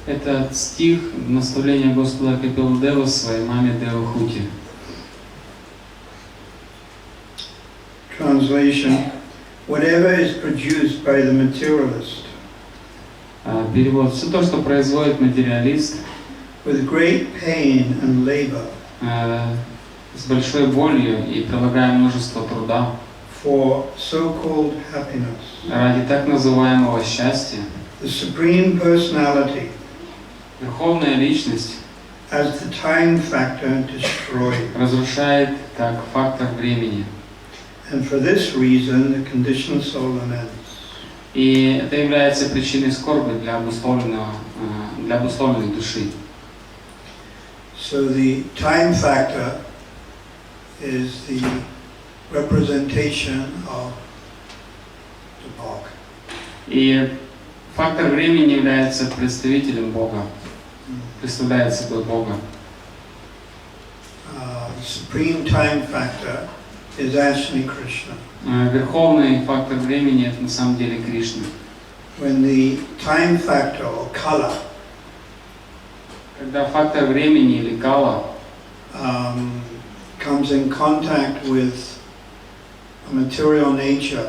Это стих наставления Господа Капилдевы своей маме Девахути. Translation: whatever is produced by the materialist, перевод: все то, что производит материалист, with great pain and labor, с большой болью и прилагая множество труда, for so-called happiness, ради так называемого счастья, the supreme personality, верховная личность, as the time factor, destroyed. Разрушает как фактор времени. And for this reason, the conditioned soul laments. И это является причиной скорби для обусловленной души. So the time factor is the representation of the Bog. И фактор времени является представителем Бога, представляет собой Бога. The supreme time factor is actually Krishna. Верховный фактор времени — это на самом деле Кришна. When the time factor or kala, когда фактор времени или кала comes in contact with a material nature,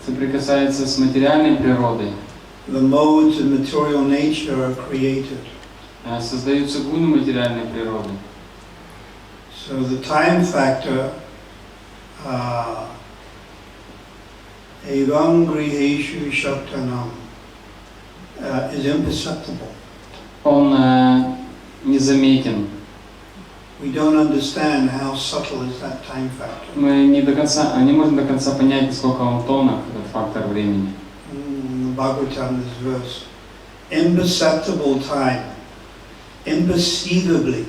соприкасается с материальной природой, the modes of material nature are created. Создаются гуны материальной природы. So the time factor evam griheshu shaktanam is imperceptible. Он незаметен. We don't understand how subtle is that time factor. Мы не можем до конца понять, насколько он тонок, этот фактор времени. In the Bhagavatam, this verse, imperceptible time, imperceivably.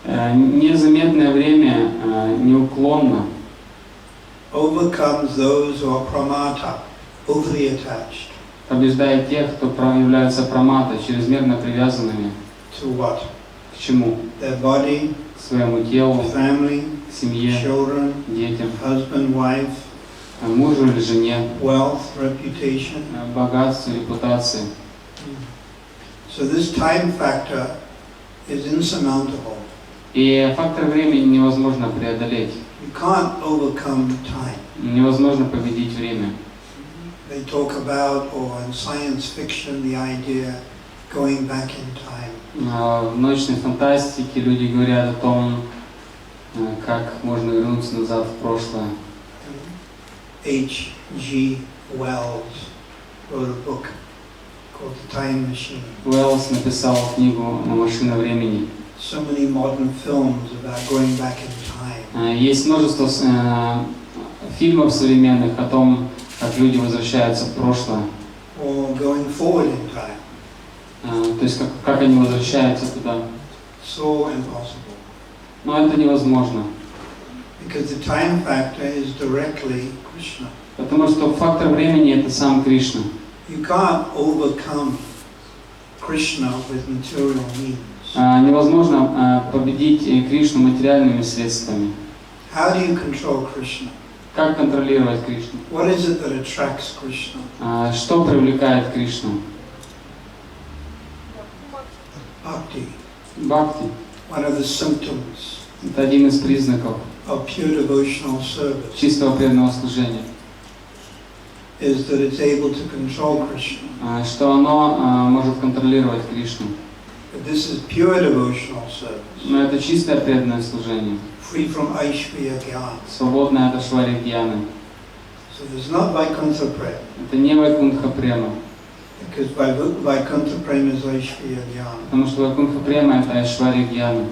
Незаметное время неуклонно overcomes those who are pramata, overly attached. Побеждает тех, кто являются прамата, чрезмерно привязанными. To what? К чему? Their body, к своему телу, family, к семье, children, детям, husband, wife, мужу или жене, wealth, reputation, богатству, репутации. So this time factor is insurmountable. И фактор времени невозможно преодолеть. You can't overcome time. Невозможно победить время. They talk about, or in science fiction, the idea going back in time. В научной фантастике люди говорят о том, как можно вернуться назад в прошлое. H.G. Wells wrote a book called The Time Machine. Уэллс написал книгу «Машина времени». So many modern films about going back in time. Есть множество фильмов современных о том, как люди возвращаются в прошлое. Or going forward in time. То есть как они возвращаются туда. So impossible. Но это невозможно. Because the time factor is directly Krishna. Потому что фактор времени — это сам Кришна. You can't overcome Krishna with material means. Невозможно победить Кришну материальными средствами. How do you control Krishna? Как контролировать Кришну? What is it that attracts Krishna? Что привлекает Кришну? Bhakti. Бхакти. One of the symptoms Это один из признаков of pure devotional service чистого преданного служения. Is that it's able to control Krishna. Что оно может контролировать Кришну. But this is pure devotional service. Но это чистое преданное служение. Free from Aishvarya Gyan. Свободное от Ашварья Гьяны. So there's not Vaikuntha Prema. Это не Вайкунтха Према. Because Vaikuntha Prema is Aishvarya Gyan. Потому что Вайкунтха Према — это Ашварья Гьяна.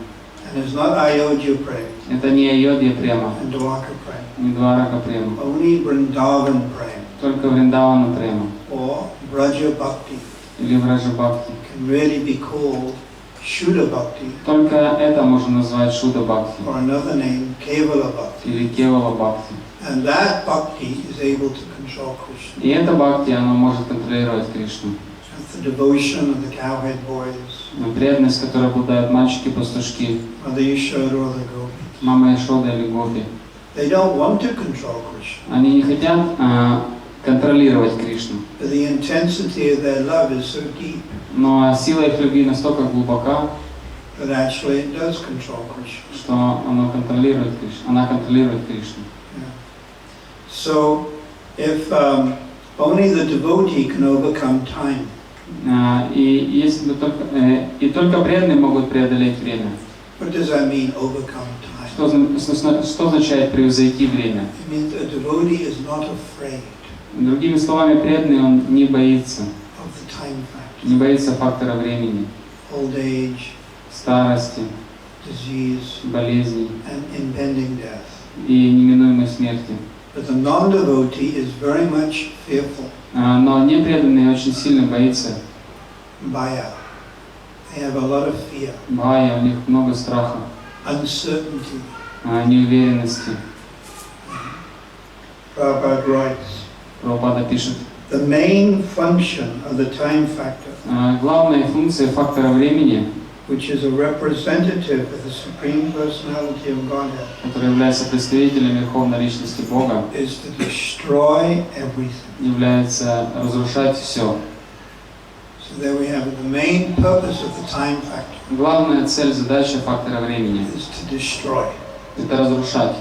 And it's not Ayodhya Prema. Это не Айодхья Према, And Dwarka Prema. не Дварака Према. Only Vrindavan Prema. Только Вриндавана Према. Or Braja Bhakti. Или Враджа Бхакти. Can really be called Shuddha Bhakti. Только это можно назвать Шуда Бхакти. Or another name, Kevala Bhakti. Или Кевала Бхакти. And that Bhakti is able to control Krishna. И это Бхакти, оно может контролировать Кришну. That's the devotion of the cowhead boys. Преданность, которой обладают мальчики-пастушки, Mother Yashoda or the gopis. мама Яшода или Гопи. They don't want to control Krishna. Они не хотят контролировать Кришну. But the intensity of their love is so deep Но сила их любви настолько глубока, that actually it does control Krishna. что она контролирует Кришну. Yeah. So, if only the devotee can overcome time. И если бы только преданные могут преодолеть время. What does that mean, overcome time? Что означает превзойти время? It means a devotee is not afraid Другими словами, преданный он не боится. of the time factor. Не боится фактора времени, Old age, старости, disease, болезней and impending death. и неминуемой смерти. But the non-devotee is very much fearful. Но непреданный очень сильно боится. Bhaya. They have a lot of fear. Бхая, у них много страха, Uncertainty. неуверенности. Prabhupada writes, Прабхупада пишет, the main function of the time factor, главная функция фактора времени, which is a representative of the Supreme Personality of Godhead, который является представителем Верховной Личности Бога, is to destroy everything. является разрушать все. So there we have it. The main purpose of the time factor Главная цель, задача фактора времени is to destroy. – это разрушать.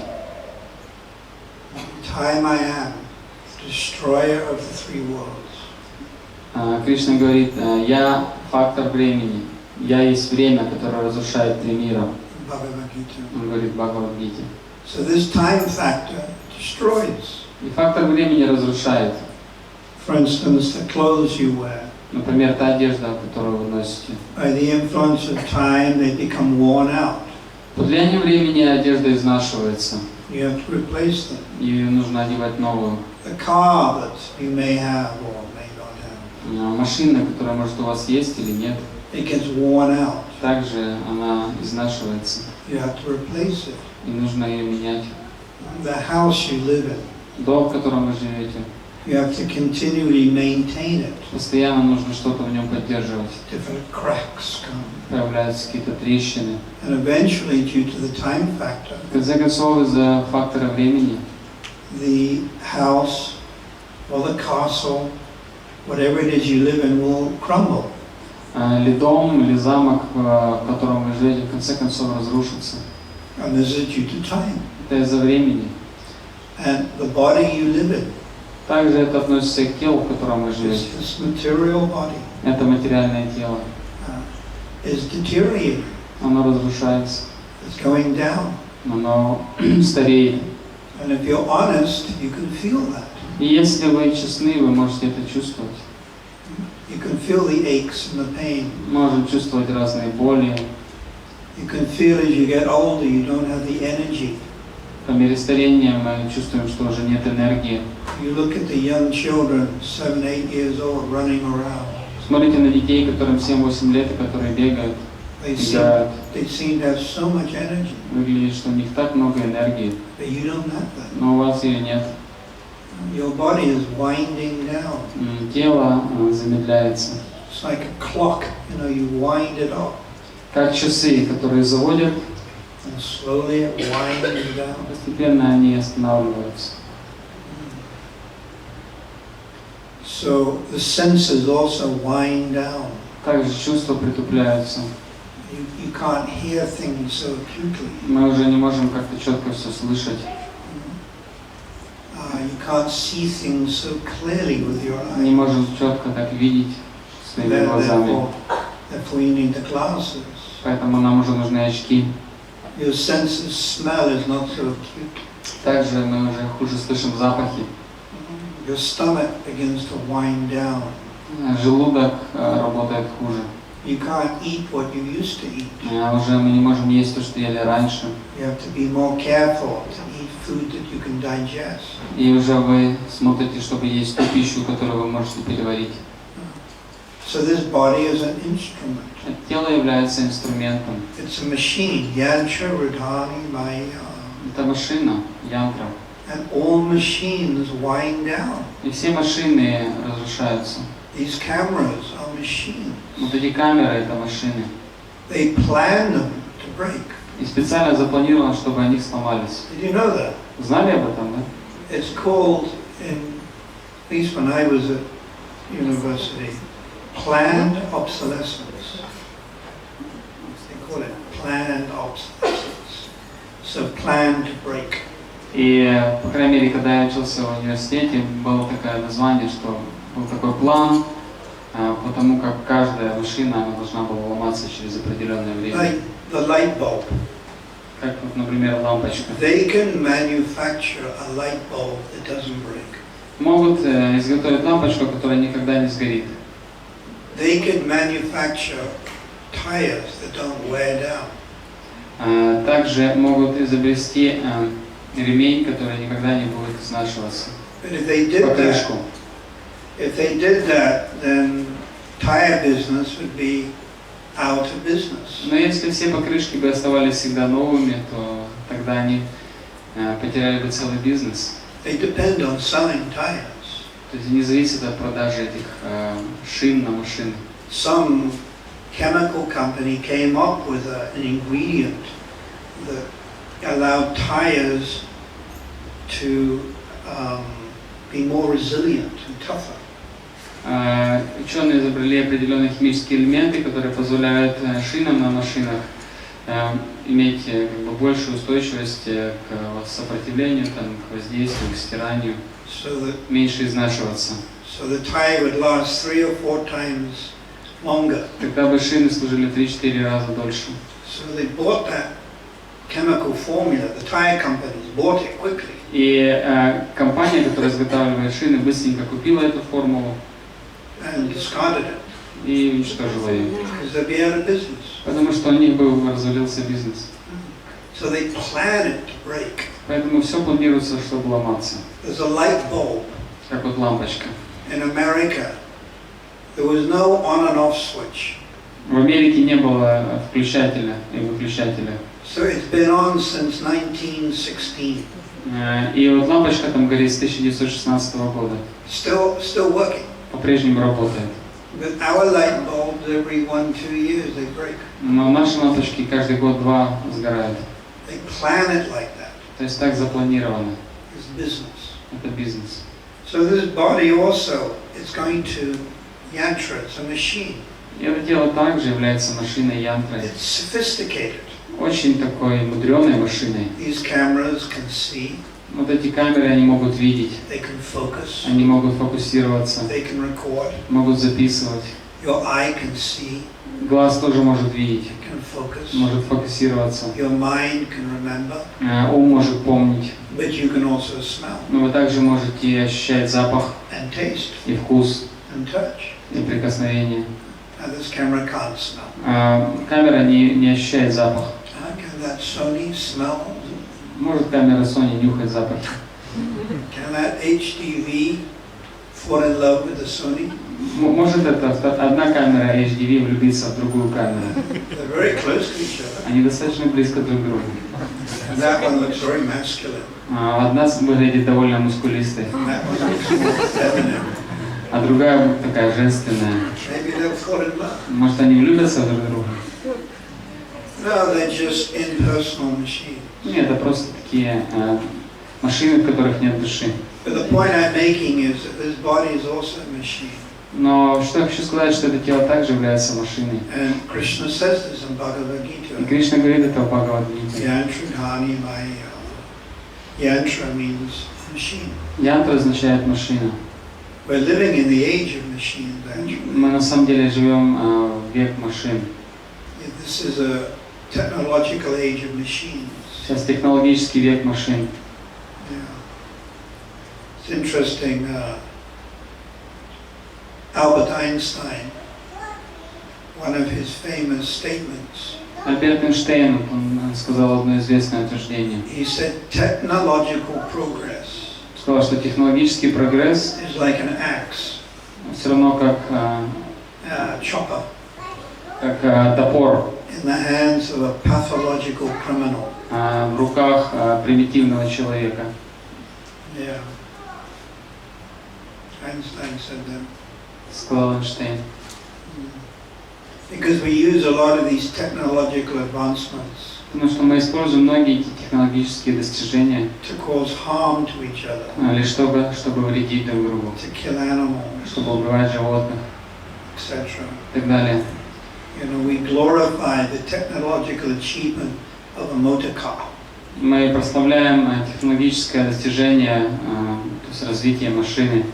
Time I am, destroyer of the three worlds. Кришна говорит, я фактор времени, я есть время, которое разрушает три мира. Bhagavad Gita. Он говорит в Бхагавад-гите. So this time factor destroys. И фактор времени разрушает. For instance, the clothes you wear. Например, та одежда, которую вы носите. By the influence of time, they become worn out. Под влиянием времени одежда изнашивается, You have to replace them. и нужно одевать новую. The car that you may have or may not have, Машина, которая, может, у вас есть или нет, it gets worn out. также она изнашивается, You have to replace it. и нужно ее менять. The house you live in, Дом, в котором вы живете, you have to continually maintain it. постоянно нужно что-то в нем поддерживать. Different cracks come. Появляются какие-то трещины. And eventually, due to the time factor, В конце концов, из-за фактора времени the house or the castle, whatever it is you live in, will crumble. или дом, или замок, в котором вы живете, в конце концов разрушится. And this is due to time. Это из-за времени. And the body you live in, Также это относится и к телу, в котором вы живете. this material body, Это материальное тело. is deteriorating. Оно разрушается, It's going down. оно стареет. And if you're honest, you can feel that. И если вы честны, вы можете это чувствовать. You can feel the aches and the pain. Можем чувствовать разные боли. You can feel as you get older, you don't have the energy. По мере старения мы чувствуем, что уже нет энергии. You look at the young children, 7, 8 years old, running around. Смотрите на детей, которым 7-8 лет, и которые бегают, They играют. seem to have so much energy, Выглядит, что у них так много энергии, but you don't have that. но у вас ее нет. Your body is winding down. Тело замедляется. It's like a clock, you wind it up, Как часы, которые заводят, and slowly it winds down. постепенно они останавливаются. So the senses also wind down. Также чувства притупляются. You can't hear things so acutely. Мы уже не можем как-то четко все слышать. You can't see things so clearly with your Не eyes. можем четко так видеть своими глазами. Therefore you need the glasses. Поэтому нам уже нужны очки. Your sense of smell is not so acute. Также мы уже хуже слышим запахи. Your stomach begins to wind down. Желудок работает хуже. You can't eat what you used to eat. Уже мы не можем есть то, что ели раньше. You have to be more careful to eat food that you can digest. И уже вы смотрите, чтобы есть ту пищу, которую вы можете переварить. So this body is an instrument. Тело является инструментом. It's a machine. Yantra Radhani Maya. Это машина, янтра. And all machines wind down. И все машины разрушаются. These cameras are machines. Вот эти камеры — это машины. They plan them to break. И специально запланировано, чтобы они сломались. Did you know that? Знали об этом, да? It's called in at least when I was at university, planned obsolescence. They call it planned obsolescence. So planned to break. И, по крайней мере, когда я учился в университете, было такое название, что был такой план, потому как каждая машина она должна была ломаться через определенное время. Like the light bulb. Как, вот, например, лампочка. They can manufacture a light bulb that doesn't break. Могут изготовить лампочку, которая никогда не сгорит. They can manufacture tires that don't wear down. Также могут изобрести ремень, который никогда не будет изнашиваться. Покрышку. If they did that, then tire business would be out of business. Но если все покрышки бы оставались всегда новыми, то тогда они потеряли бы целый бизнес. They depend on selling tires. То есть не зависит от продажи этих шин на машины. Some chemical company came up with an ingredient that allowed tires to be more resilient and tougher. Ученые изобрели определенные химические элементы, которые позволяют шинам на машинах иметь как бы большую устойчивость к сопротивлению, там, к воздействию, к стиранию, меньше изнашиваться. So the tire would last 3 or 4 times longer. Тогда бы шины служили 3-4 раза дольше. So they bought that chemical formula. The tire companies bought it quickly. И компания, которая изготавливает шины, быстренько купила эту формулу And discarded it. И уничтожила ее. Because they'd be out of business. Потому что у них бы развалился бизнес. So they plan it to break. Поэтому все планируется, чтобы ломаться. There's a light bulb. Как вот лампочка. In America, there was no on and off switch. В Америке не было включателя и выключателя. So it's been on since 1916. И вот лампочка там горит с 1916 года. Still working. По-прежнему работает. But our light bulbs, every 1-2 years, they break. Но наши лампочки каждый год-два сгорают. They plan it like that. То есть так запланировано. It's business. Это бизнес. So this body also is going to yantra. It's a machine. И это тело также является машиной янтрой. It's sophisticated. Очень такой мудреной машиной. These cameras can see. Вот эти камеры, они могут видеть. They can focus. Они могут фокусироваться. They can record. Могут записывать. Your eye can see. Глаз тоже может видеть. It can focus. Может фокусироваться. Your mind can remember. Ум может помнить. But you can also smell. Но вы также можете ощущать запах. And taste. И вкус. And touch. И прикосновение. Now this camera can't smell. Камера не ощущает запах. Can that Sony smell? Может камера Sony нюхать запах. Can that HDV fall in love with the Sony? Может это одна камера HDV влюбиться в другую камеру. They're very close to each other. Они достаточно близко друг к другу. And that one looks very masculine. Одна выглядит довольно мускулистой. That one looks more feminine. А другая такая женственная. Maybe they'll fall in love. Может они влюбятся друг в друга? No, they're just impersonal machines. Нет, это просто такие машины, в которых нет души. But the point I'm making is that this body is also a machine. Но что я хочу сказать, что это тело также является машиной. And Krishna says this in Bhagavad Gita. И Кришна говорит это в Бхагавад-гите. Yantra Maya. Yantra means machine. Янтра означает машина. We're living in the age of machines, actually. Мы на самом деле живем в век машин. This is a technological age of machines. Сейчас технологический век машин. Yeah. It's interesting. Albert Einstein, one of his famous statements. Альберт Эйнштейн, он сказал одно известное утверждение. He said, technological progress. Сказал, что технологический прогресс is like an axe. Все равно как chopper. Как топор. In the hands of a pathological criminal. В руках примитивного человека. Yeah. Einstein said that. Сказал Эйнштейн. Because we use a lot of these technological advancements Потому что мы используем многие эти технологические достижения to cause harm to each other, лишь чтобы вредить друг другу, to kill animals, чтобы убивать животных etc. и так далее. You know, we glorify the technological achievement of a motor car. Мы прославляем технологическое достижение, то есть развитие машины.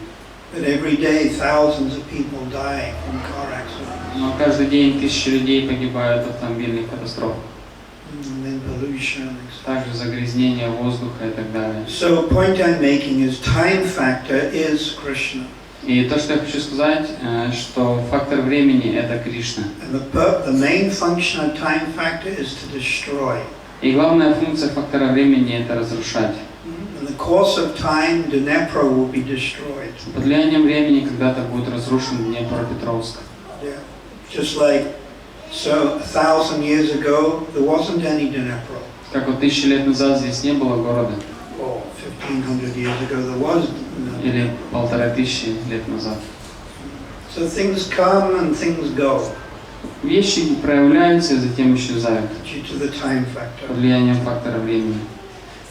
But every day thousands of people die from car accidents. Но каждый день тысячи людей погибают в автомобильных катастрофах. And then pollution, etc. Также загрязнение воздуха и так далее. So point I'm making is time factor is Krishna. И то, что я хочу сказать, что фактор времени — это Кришна. And the main function of time factor is to destroy. И главная функция фактора времени — это разрушать. In the course of time, Dnepr will be destroyed. Под влиянием времени когда-то будет разрушен Днепропетровск. Yeah. Just like, so 1,000 years ago, there wasn't any Dnepr. Как вот 1000 лет назад здесь не было города, Or 1,500 years ago, there was no. или 1500 лет назад. So things come and things go Вещи проявляются и затем исчезают due to the time под factor. влиянием фактора времени.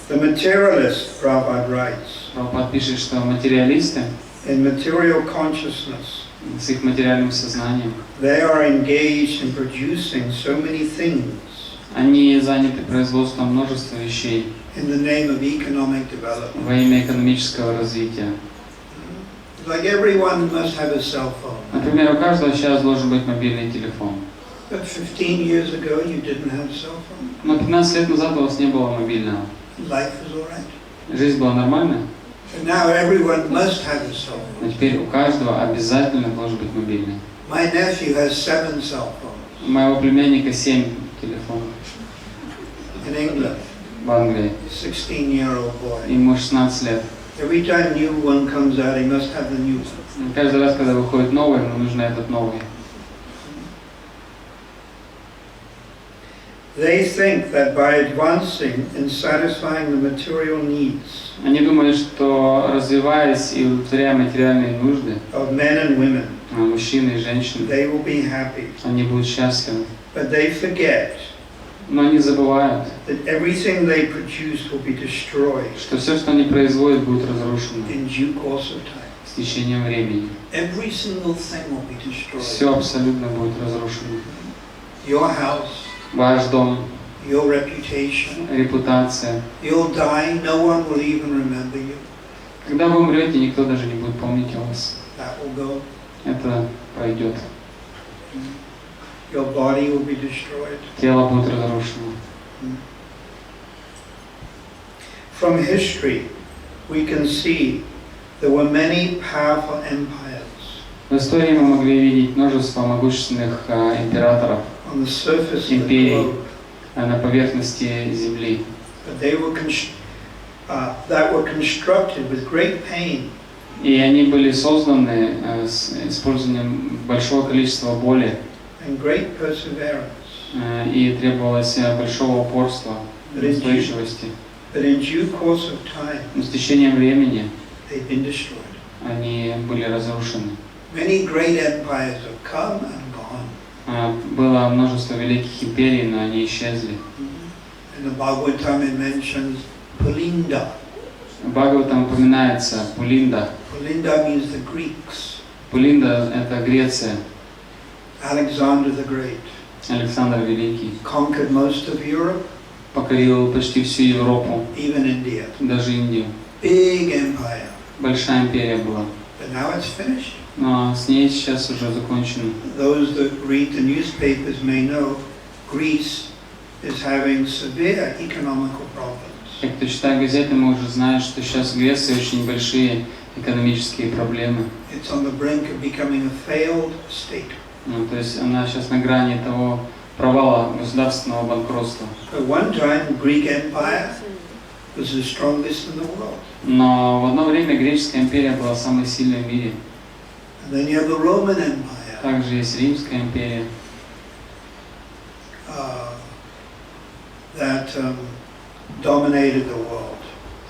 The materialist, Prabhupada writes, Прабхупада пишет, что материалисты in material consciousness, с их материальным сознанием, they are engaged in producing so many things они заняты производством множества вещей in the name of economic development. во имя экономического развития. Like everyone must have a cell phone. Например, у каждого сейчас должен быть мобильный телефон. But 15 years ago you didn't have a cell phone. Но 15 лет назад у вас не было мобильного. Life is all right. Жизнь была нормальная, But now everyone must have a cell phone. но теперь у каждого обязательно должен быть мобильный. My nephew has 7 cell phones У моего племянника 7 телефонов in England. в Англии. 16-year-old boy. Ему 16 лет. Every time new one comes out, he must have the new one. И каждый раз, когда выходит новый, ему нужен этот новый. They think that by advancing in satisfying the material needs Они думали, что развиваясь и удовлетворяя материальные нужды of men and women, мужчины и женщины, they will be happy. они будут счастливы. But they forget Но они забывают, that everything they produce will be destroyed что все, что они производят, будет разрушено in due course of time. с течением времени. Every single thing will be destroyed. Все абсолютно будет разрушено. Your house, Ваш дом, your reputation, репутация. you'll die, no one will even remember you. Когда вы умрете, никто даже не будет помнить о вас. That will go. Это пройдет. Your body will be destroyed. Тело будет разрушено. From history, we can see there were many powerful empires В истории мы могли видеть множество могущественных императоров on the surface of the империй globe, на поверхности Земли. but they were that were constructed with great pain И они были созданы с использованием большого количества боли, and great perseverance. и требовалось большого упорства, устойчивости. But in due course of time, Но с течением времени they've been destroyed. они были разрушены. Many great empires have come and gone. Было множество великих империй, но они исчезли. In the Bhagavatam it mentions Pulinda. В Бхагаватам упоминается Пулинда. Pulinda means the Greeks. Пулинда — это Греция. Alexander the Great Александр Великий conquered most of Europe, покорил почти всю Европу, even India. даже Индию. Big empire. Большая империя была. But now it's finished. Но с ней сейчас уже закончено. Those that read the newspapers may know Greece is having severe economical problems. Те, кто читает газеты, мы уже знаем, что сейчас в Греции очень большие экономические проблемы. It's on the brink of becoming a failed state. То есть она сейчас на грани того провала государственного банкротства. At one time, Greek Empire was the strongest in the world. Но в одно время греческая империя была самой сильной в мире. And then you have the Roman Empire. Также есть Римская империя, That dominated the world.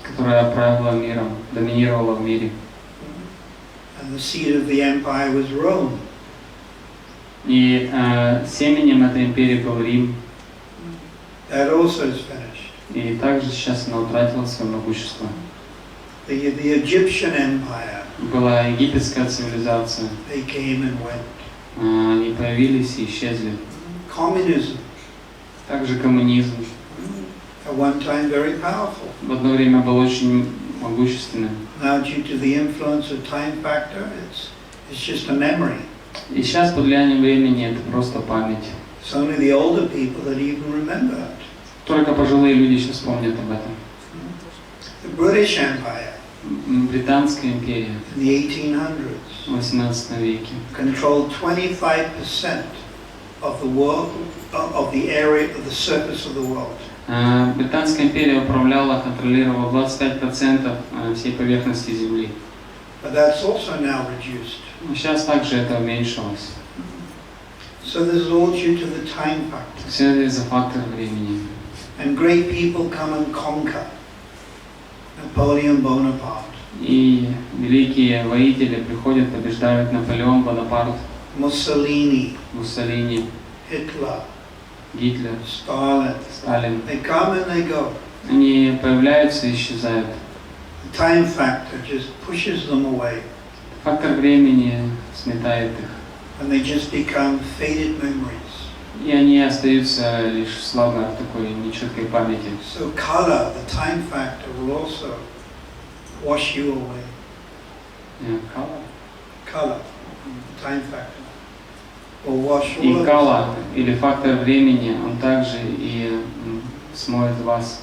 которая правила миром, доминировала в мире. And the seat of the empire was Rome. И семенем этой империи был Рим. That also is finished. И также сейчас она утратила свое могущество. The Egyptian Empire. Была египетская цивилизация. They came and went. Они появились и исчезли. Communism. Также коммунизм. At one time very powerful. В одно время был очень могущественным. Now due to the influence of time factor, it's just a memory. И сейчас под влиянием времени это просто память. It's only the older people that even remember it. Только пожилые люди сейчас помнят об этом. The British Empire. Британская империя In the 1800s. в 18 веке Controlled 25% of the world, of the area, of the surface of the world. Британская империя управляла, контролировала 25% всей поверхности Земли. But that's also now reduced. Но сейчас также это уменьшилось. So this is all due to the time factor. Все это из-за фактора времени. And great people come and conquer. Napoleon Bonaparte. И великие воители приходят, побеждают Наполеон Бонапарт, Mussolini. Муссолини, Hitler. Гитлер, Stalin. Сталин. They come and they go. Они появляются и исчезают. The time factor just pushes them away. Фактор времени сметает их. And they just become faded memories. И они остаются лишь в слабой такой нечеткой памяти. So color, the time factor, will also wash you away. Color, the time factor, will wash all И of кала, us. или фактор времени, он также и смоет вас.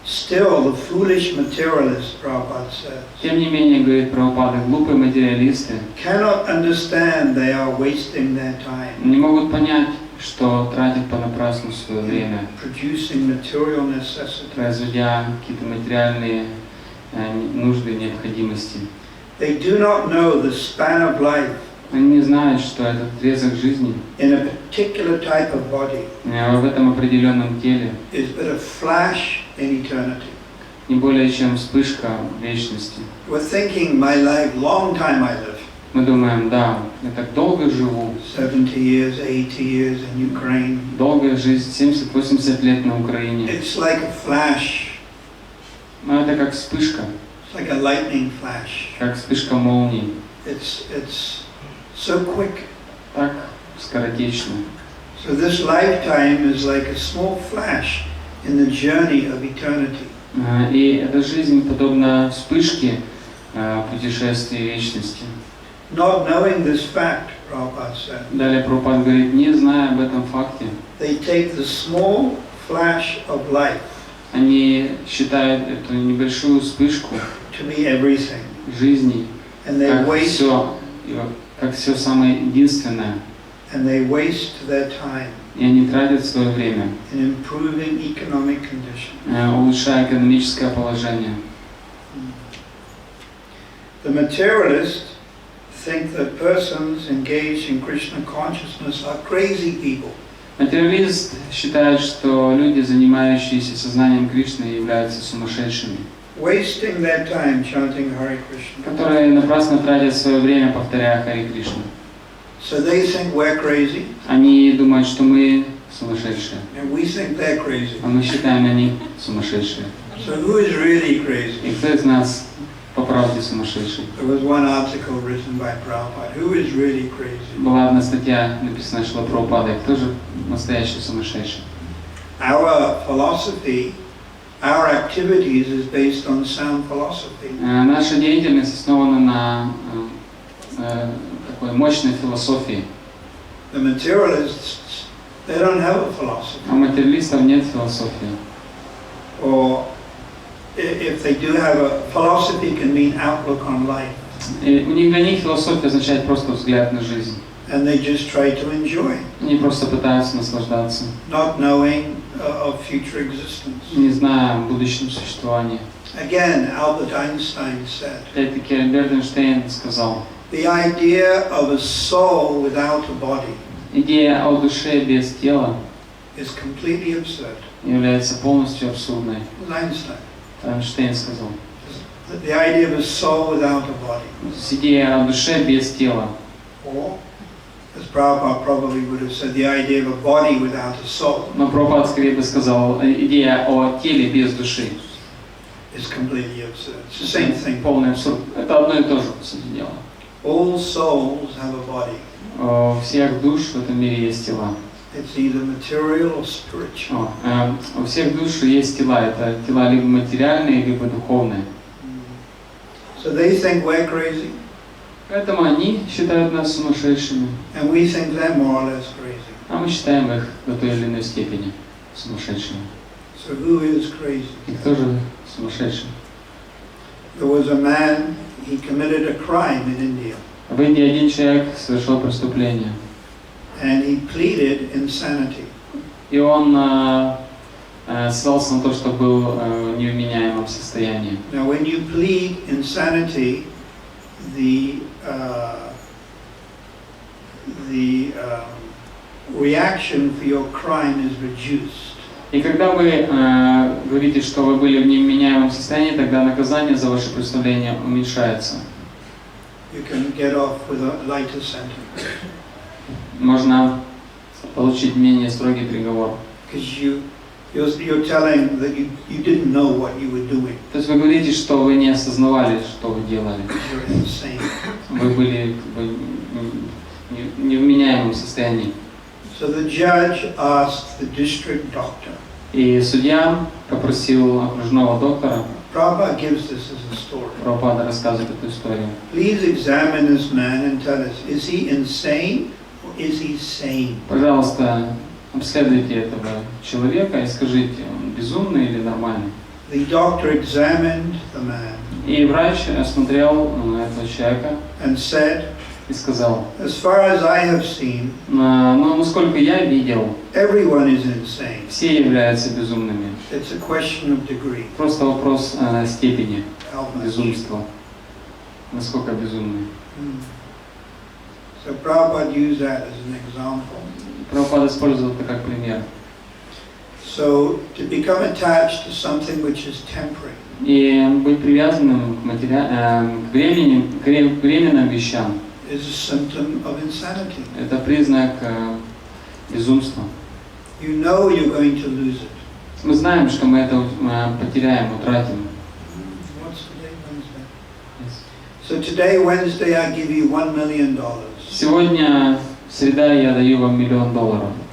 Still, the foolish materialists, Prabhupada says, Тем не менее, говорит Прабхупада, глупые материалисты cannot understand they are wasting their time. не могут понять, что тратят понапрасну свое время, Producing material necessities. производя какие-то материальные нужды, необходимости. They do not know the span of life Они не знают, что этот отрезок жизни in a particular type of body в этом определенном теле is but a flash in eternity. не более чем вспышка вечности. We're thinking, my life, long time I live. Мы думаем, да, я так долго живу, 70 years, 80 years in Ukraine. долгая жизнь, 70-80 лет на Украине. It's like a flash. Но это как вспышка, It's like a lightning flash. как вспышка молнии, It's so quick. так скоротечно. So this lifetime is like a small flash in the journey of eternity. И эта жизнь подобна вспышке путешествия вечности. Not knowing this fact, Prabhupada said, Далее Прабхупада говорит, не зная об этом факте, they take the small flash of life они считают эту небольшую вспышку to be everything. жизни And they как все самое единственное. and they waste their time И они тратят свое время, in improving economic conditions. улучшая экономическое положение. The materialists think that persons engaged in Krishna consciousness are crazy people. Материалист считает, что люди, занимающиеся сознанием Кришны, являются сумасшедшими, Wasting their time chanting Hare Krishna. которые напрасно тратят свое время, повторяя Харе Кришну. So they think we're crazy, Они думают, что мы сумасшедшие, and we think they're crazy. а мы считаем, они сумасшедшие. So who is really crazy? И кто из нас по правде сумасшедший? There was one article written by Prabhupada. Who is really crazy? Была одна статья, написанная Шрилой Прабхупадой, кто же настоящий сумасшедший? Our philosophy, our activities is based on sound philosophy. Наша деятельность основана на такой мощной философии. The materialists, they don't have a philosophy. А у материалистов нет философии. Or if they do have a philosophy, can mean outlook on life. И у них для них философия означает просто взгляд на жизнь. And they just try to enjoy, Они просто пытаются наслаждаться, not knowing of future existence. не зная о будущем существовании. Again, Albert Einstein said, Опять-таки Роберт Ньюхэм сказал, the idea of a soul without a body идея о душе без тела is completely absurd. является полностью абсурдной. It was Einstein. Эйнштейн сказал. The idea of a soul without a body. Идея о душе без тела. Or as Prabhupada probably would have said, the idea of a body without a soul Но Прабхупада скорее бы сказал, идея о теле без души. is completely absurd. It's the same thing. Полный абсурд. Это одно и то же, по сути дела. All souls have a body. У всех душ в этом мире есть тела. It's either material or spiritual. У всех душ есть тела. Это тела либо материальные, либо духовные. So they think we're crazy, Поэтому они считают нас сумасшедшими, and we think they're more or less crazy. а мы считаем их до той или иной степени сумасшедшими. So who is crazy? И кто же сумасшедший? There was a man, he committed a crime in India, В Индии один человек совершил преступление, and he pleaded insanity. и он ссылался на то, что был в невменяемом состоянии. Now when you plead insanity, the reaction for your crime is reduced. И когда вы говорите, что вы были в невменяемом состоянии, тогда наказание за ваше преступление уменьшается. You can get off with a lighter sentence. Можно получить менее строгий приговор. Because you're telling that you didn't know what you were doing. То есть вы говорите, что вы не осознавали, что вы делали. You're insane. Вы были в невменяемом состоянии. So the judge asked the district doctor. И судья попросил окружного доктора. Prabhupada gives this as a story. Прабхупада рассказывает эту историю. Please examine this man and tell us, is he insane or is he sane? Пожалуйста, обследуйте этого человека и скажите, он безумный или нормальный. The doctor examined the man И врач осмотрел этого человека and said, и сказал, as far as I have seen, ну, насколько я видел, everyone is insane. все являются безумными. It's a question of degree. Просто вопрос степени How much? безумства. Насколько безумны. So Prabhupada used that as an example. Прабхупада использовал это как пример. So to become attached to something which is temporary И быть привязанным к временным вещам is a symptom of insanity. это признак безумства. You know you're going to lose it. Мы знаем, что мы это потеряем, утратим. What's today, Wednesday? So today, Wednesday, I give you $1 million. Сегодня среда, я даю вам $1 миллион.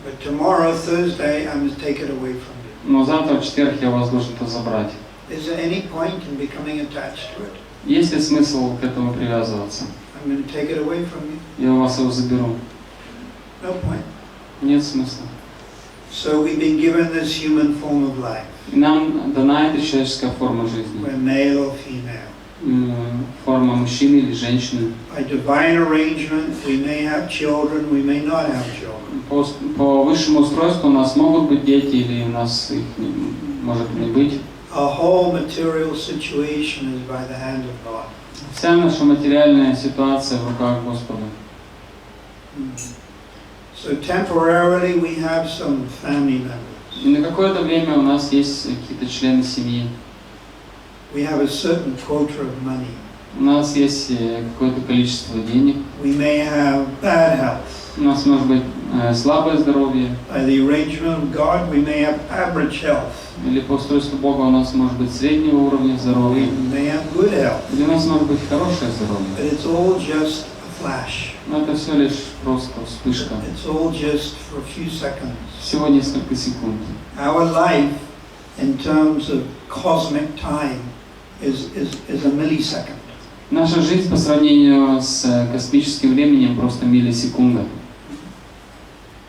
But tomorrow, Thursday, I must take it away from you. Но завтра, в четверг, я у вас должен это забрать. Is there any point in becoming attached to it? Есть ли смысл к этому привязываться? I'm going to take it away from you. Я у вас его заберу. No point. Нет смысла. So we've been given this human form of life. И нам дана эта человеческая форма жизни. We're male or female. Форма мужчины или женщины. By divine arrangement, we may have children, we may not have children. По высшему устройству у нас могут быть дети или у нас их может не быть. Our whole material situation is by the hand of God. Вся наша материальная ситуация в руках Господа. So temporarily we have some family members. И на какое-то время у нас есть какие-то члены семьи. We have a certain quota of money. У нас есть какое-то количество денег. We may have bad health. У нас может быть слабое здоровье. By the arrangement of God, we may have average health. Или по устройству Бога у нас может быть среднего уровня здоровья. We may have good health. Или у нас может быть хорошее здоровье. But it's all just a flash. Но это все лишь просто вспышка. It's all just for a few seconds. Всего несколько секунд. Our life, in terms of cosmic time, is a millisecond. Наша жизнь по сравнению с космическим временем просто миллисекунда.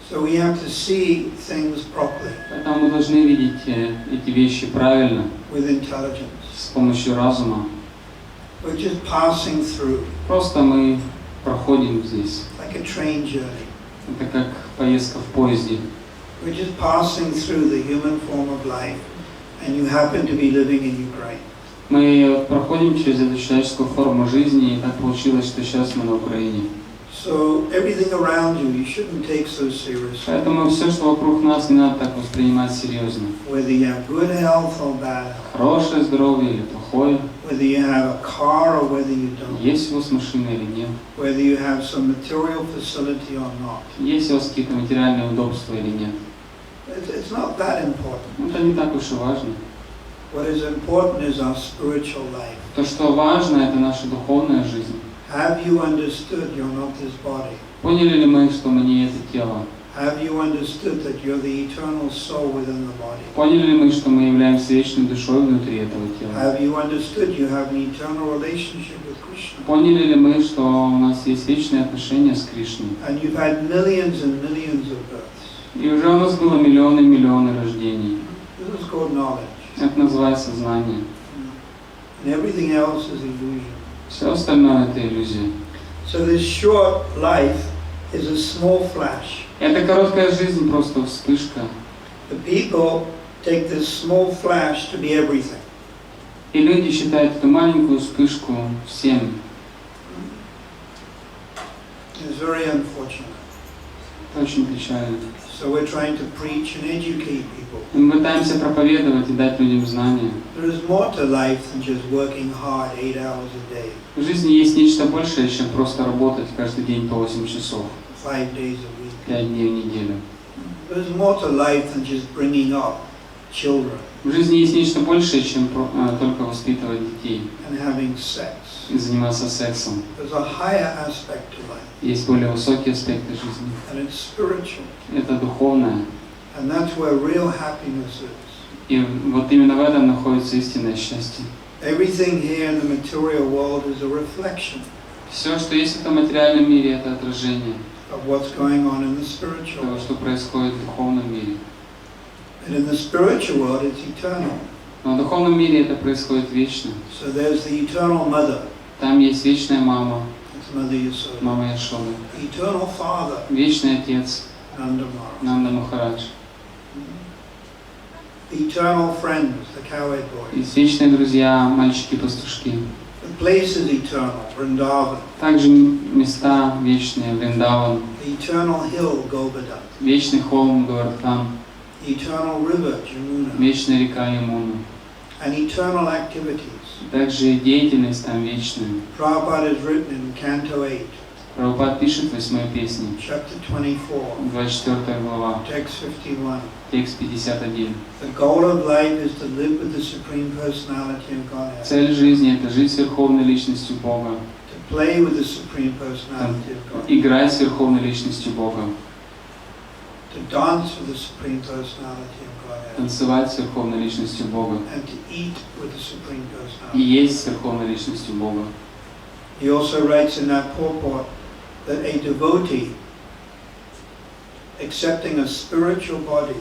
So we have to see things properly. Поэтому мы должны видеть эти вещи правильно, With intelligence. с помощью разума. We're just passing through, Просто мы проходим здесь. like a train journey. Это как поездка в поезде. We're just passing through the human form of life, and you happen to be living in Ukraine. Мы проходим через эту человеческую форму жизни, и так получилось, что сейчас мы на Украине. So everything around you shouldn't take so seriously. Поэтому все, что вокруг нас, не надо так воспринимать серьезно. Whether you have good health or bad health. Хорошее здоровье или плохое плохое, whether you have a car or whether you don't, есть у вас машина или нет, whether you have some material facility or not. есть у вас какие-то материальные удобства или нет. It's not that important. Это не так уж и важно. What is important is our spiritual life. То, что важно, это наша духовная жизнь. Have you understood you're not this body? Поняли ли мы, что мы не это тело? Have you understood that you're the eternal soul within the body? Поняли ли мы, что мы являемся вечной душой внутри этого тела? Have you understood you have an eternal relationship with Krishna? Поняли ли мы, что у нас есть вечные отношения с Кришной? And you've had millions and millions of births. И уже у нас было миллионы и миллионы рождений. This is called knowledge. Это называется знание. And everything else is illusion. Все остальное это иллюзия. So this short life is a small flash. Эта короткая жизнь просто вспышка. The people take this small flash to be everything. И люди считают эту маленькую вспышку всем. It's very unfortunate. Это очень печально. So we're trying to preach and educate people. Мы пытаемся проповедовать и дать людям знания. There is more to life than just working hard 8 hours a day, В жизни есть нечто большее, чем просто работать каждый день по 8 часов, 5 days a week. 5 дней в неделю. There's more to life than just bringing up children В жизни есть нечто большее, чем только воспитывать детей and having sex. и заниматься сексом. There's a higher aspect to life, Есть более высокие аспекты жизни. and it's spiritual. Это духовное. And that's where real happiness is. И вот именно в этом находится истинное счастье. Everything here in the material world is a reflection Все, что есть в этом материальном мире, это отражение of what's going on in the spiritual того, world. что происходит в духовном мире. And in the spiritual world, it's eternal. Но в духовном мире это происходит вечно. So there's the eternal mother, Там есть вечная мама, it's Mother Yasoda. мама Яшода, Eternal father, вечный отец, Nanda Maharaj. Нанда Махарадж. Eternal friends, the cowherd boys. Есть вечные друзья, мальчики-пастушки. The place is eternal, Vrindavan. Также места вечные, Вриндаван, The eternal hill, Govardhan. вечный холм Говардхан, The eternal river, Jamuna. вечная река Ямуна. And eternal activities. Также и деятельность там вечная. Prabhupada has written in Canto 8, Прабхупад пишет в 8 песне, chapter 24, 24 глава, text 51. текст 51. The goal of life is to live with the Supreme Personality of Godhead. Цель жизни – это жить с Верховной Личностью Бога, To play with the Supreme Personality of Godhead. играть с Верховной Личностью Бога, To dance with the Supreme Personality of Godhead. танцевать с Верховной Личностью Бога And to eat with the Supreme и Personality. есть с Верховной Личностью Бога. He also writes in that purport that a devotee accepting a spiritual body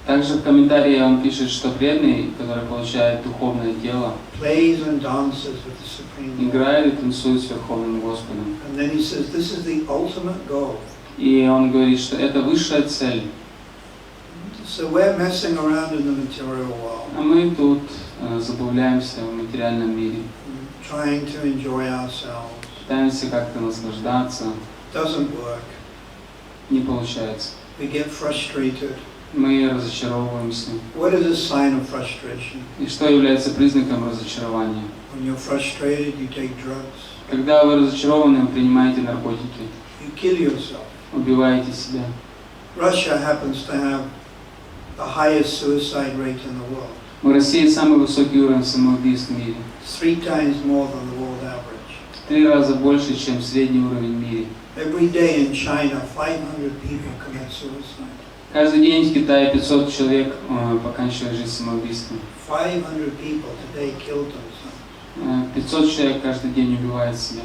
Также в комментарии он пишет, что преданный, который получает духовное тело, plays and dances with the Supreme Lord. играет и танцует с Верховным Господом. And then he says this is the ultimate goal. И он говорит, что это высшая цель. So we're messing around in the material world, А мы тут забавляемся в материальном мире, trying to enjoy ourselves. пытаемся как-то наслаждаться, Doesn't work. не получается. We get frustrated. Мы разочаровываемся. What is a sign of frustration? И что является признаком разочарования? When you're frustrated, you take drugs. Когда вы разочарованы, вы принимаете наркотики, You kill yourself. убиваете себя. Russia happens to have the highest suicide rate in the world. В России самый высокий уровень самоубийств в мире. 3 times more than the world average. В 3 раза больше, чем средний уровень в мире. Every day in China, 500 people commit suicide. Каждый день в Китае 500 человек поканчивают жизнь самоубийством. 500 people today killed themselves. 500 человек каждый день убивает себя.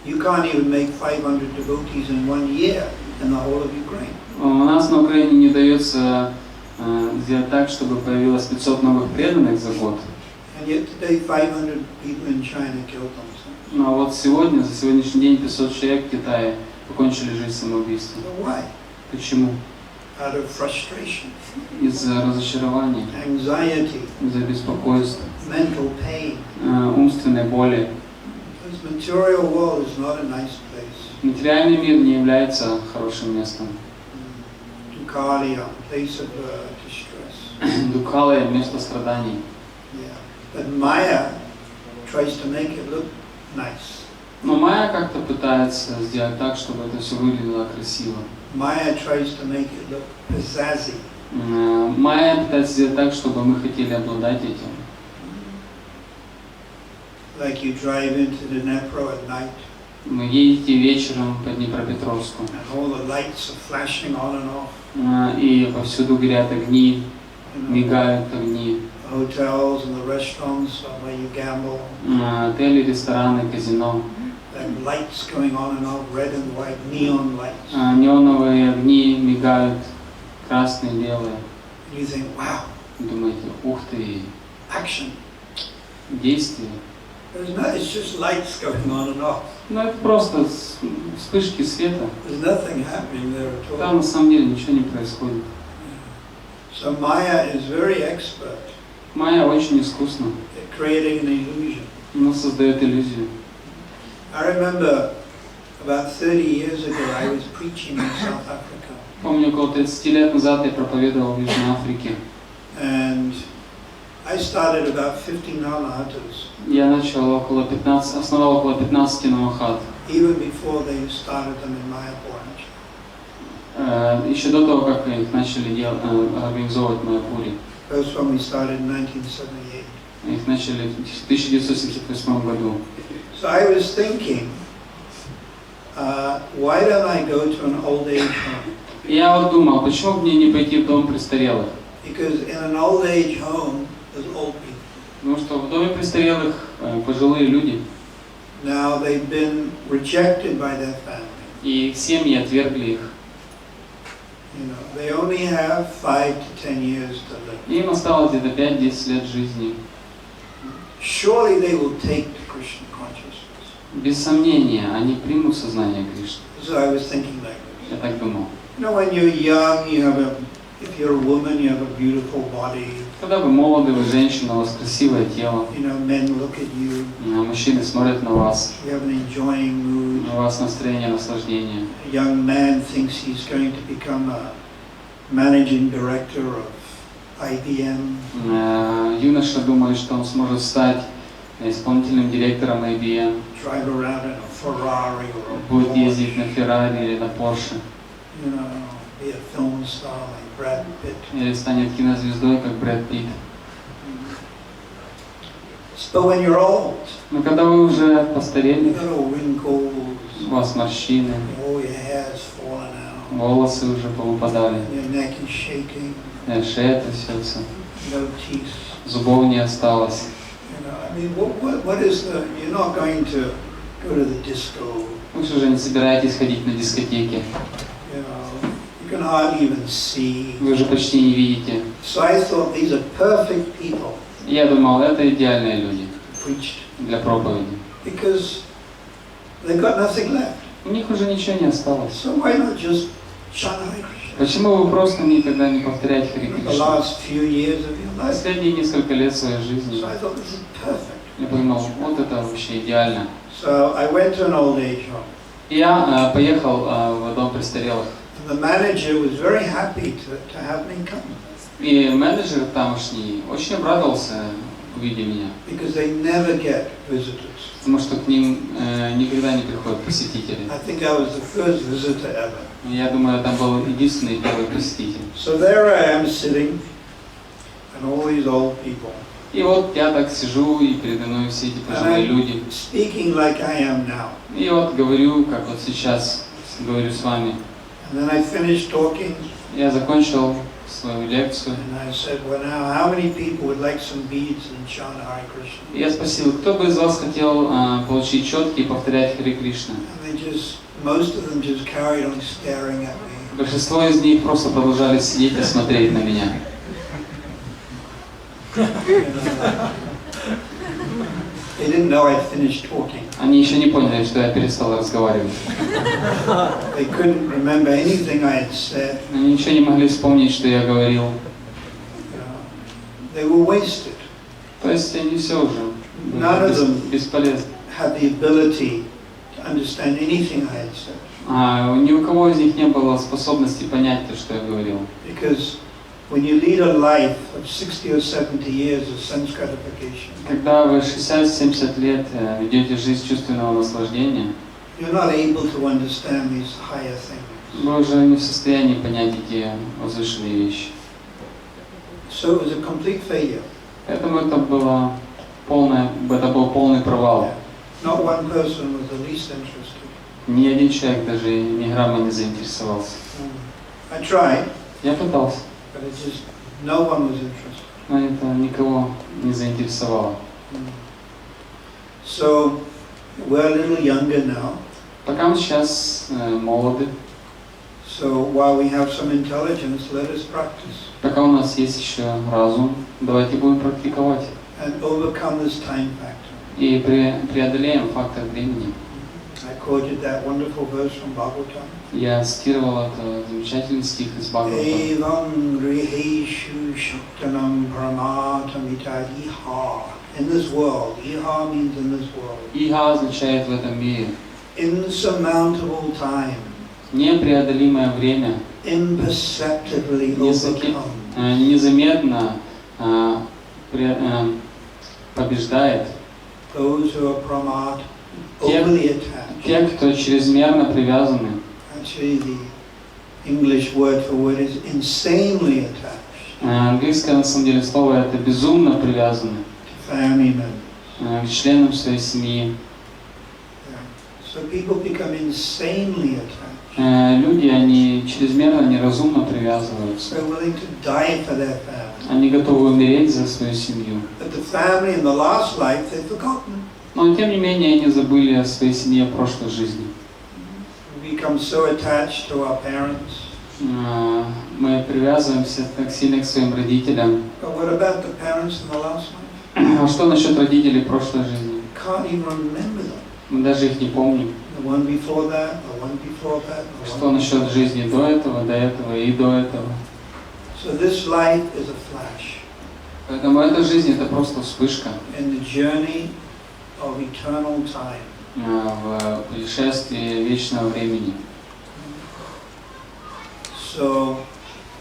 You can't even make 500 devotees in 1 year in the whole of Ukraine. У нас на Украине не удается сделать так, чтобы появилось 500 новых преданных за год. And yet today 500 people in China killed themselves. Но вот сегодня, за сегодняшний день 500 человек в Китае покончили жизнь самоубийством. So why? Почему? Out of frustration, Из-за разочарования, anxiety, из-за беспокойства, mental pain. умственной боли. This material world is not a nice place. Материальный мир не является хорошим местом. Dukkaliya, place of distress. Дукхалая – место страданий. Yeah. But Maya tries to make it look nice. Но Майя как-то пытается сделать так, чтобы это все выглядело красиво. Maya tries to make it look pizzazzy. Майя пытается сделать так, чтобы мы хотели обладать этим. Like you drive into Dnipro at night. Вы едете вечером по Днепропетровску. And all the lights are flashing on and off. И повсюду горят огни, мигают огни. Hotels and the restaurants where you gamble. Отели, рестораны, казино. And lights going on and off, red and white, neon lights. Неоновые огни мигают, красные, белые. And you think, wow. Думаете, ух ты, action. Действие. It's just lights going on and off. Ну это просто вспышки света. There's nothing happening there at all. Там на самом деле ничего не происходит. So Maya is very expert. Майя очень искусна. At creating an illusion. Она создает иллюзию. I remember about 30 years ago I was preaching in South Africa. Помню, около 30 лет назад я проповедовал в Южной Африке. And I started about 15 namahatas. Я начал основал около 15 намахат. Even before they started them in Mayapur. Еще до того, как их начали организовывать в Майапуре. First one we started in 1978. Их начали в 1978 году. So I was thinking, why don't I go to an old age home? Я вот думал, почему бы мне не пойти в дом престарелых? Because in an old age home, there's old people. Потому что в доме престарелых пожилые люди. Now they've been rejected by their family. И их семьи отвергли их. You know, they only have 5 to 10 years to live. Им осталось где-то 5-10 лет жизни. Surely they will take to Krishna consciousness. Без сомнения, они примут сознание Кришны. So I was thinking like this. Я так думал. You know, when you're young, if you're a woman, you have a beautiful body. Когда вы молоды, вы женщина, у вас красивое тело. You know, men look at you. Мужчины смотрят на вас. You have an enjoying mood. У вас настроение, наслаждение. A young man thinks he's going to become a managing director of IBM. Юноша думает, что он сможет стать исполнительным директором IBM. Drive around in a Ferrari or a Будет ездить на Феррари или на Порше. You know, be a film star like Brad Pitt. Или станет кинозвездой, как Брэд Питт. But when you're old, Но когда вы уже you постарели, got all wrinkles. у вас морщины, All your hair's fallen out. волосы уже повыпадали, Your neck is shaking. шея трясется, No teeth. зубов не осталось. You know, I mean, what is the? You're not going to go to the disco. Вы же уже не собираетесь ходить на дискотеки. You know, you can hardly even see. Вы уже почти не видите. So I thought these are perfect people. Я думал, это идеальные люди Preached для проповеди. because they've got nothing left. У них уже ничего не осталось. So why not just chant Hare Krishna? Почему вы просто никогда не повторяете Харе The Кришну? last few years of your life. Последние несколько лет своей жизни So I thought this is perfect. я подумал, вот это вообще идеально. So I went to an old age home. И я поехал в дом престарелых. And the manager was very happy to have me come И менеджер тамошний очень обрадовался, увидя меня. because they never get visitors. Потому что к ним никогда не приходят посетители. I think I was the first visitor ever. Я думаю, я там был единственный первый посетитель. So there I am sitting, and all these old people. И вот я так сижу, и передо мной все эти пожилые люди. Speaking like I am now. И вот говорю, как вот сейчас говорю с вами. And then I finished talking, Я закончил свою лекцию. and I said, well now, how many people would like some beads and chant Hare Krishna? И я спросил, кто бы из вас хотел получить четки и повторять Харе Кришна? And most of them just carried on staring at me. Большинство из них просто продолжали сидеть и смотреть на меня. They didn't know I'd finished talking. Они еще не поняли, что я перестал разговаривать. They couldn't remember anything I had said. Они ничего не могли вспомнить, что я говорил. They were wasted. То есть они все уже None of them бесполезны. had the ability to understand anything I had said. Ни у кого из них не было способности понять то, что я говорил. Because when you lead a life of 60 or 70 years of sense gratification, Когда вы 60-70 лет ведете жизнь чувственного наслаждения, you're not able to understand these higher things. вы уже не в состоянии понять эти возвышенные вещи. So it was a complete failure. Поэтому это был полный провал. Not one person was the least interested. Ни один человек даже ни грамма не заинтересовался. I tried, Я пытался, but it just no one was interested. но это никого не заинтересовало. So we're a little younger now. Пока мы сейчас молоды, So while we have some intelligence, let us practice пока у нас есть еще разум, давайте будем практиковать and overcome this time factor. и преодолеем фактор времени. I quoted that wonderful verse from Bhagavatam. Я цитировал этот замечательный стих из Бхагавата. Evam griheshu shaktanam paramatamita iha. In this world, iha means in this world. Иха означает в этом мире. Insurmountable time. Непреодолимое время. Imperceptibly overcome. Незаметно побеждает Those who are pramad, overly attached. те, кто чрезмерно привязаны. Actually, the English word for word is insanely attached. Английское на самом деле слово это безумно привязаны To family members. к членам своей семьи. So people become insanely attached. Люди, они чрезмерно, неразумно привязываются. They're willing to die for their family. Они готовы умереть за свою семью. But the family in the last life, they've forgotten. Но тем не менее они забыли о своей семье в прошлой жизни. We become so attached to our parents. Мы привязываемся так сильно к своим родителям. But what about the parents in the last life? А что насчет родителей прошлой жизни? Can't even remember them. Мы даже их не помним. The one before that, the one before that. Что насчет жизни до этого и до этого? So this life is a flash. Поэтому эта жизнь это просто вспышка In the journey of eternal time. В путешествии вечного времени. So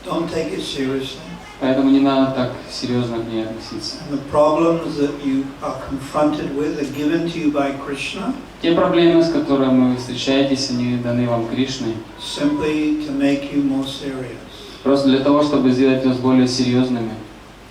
don't take it seriously. Поэтому не надо так серьезно к ней относиться. And the problems that you are confronted with are given to you by Krishna. Те проблемы, с которыми вы встречаетесь, они даны вам Кришной. Simply to make you more serious. Просто для того, чтобы сделать вас более серьезными.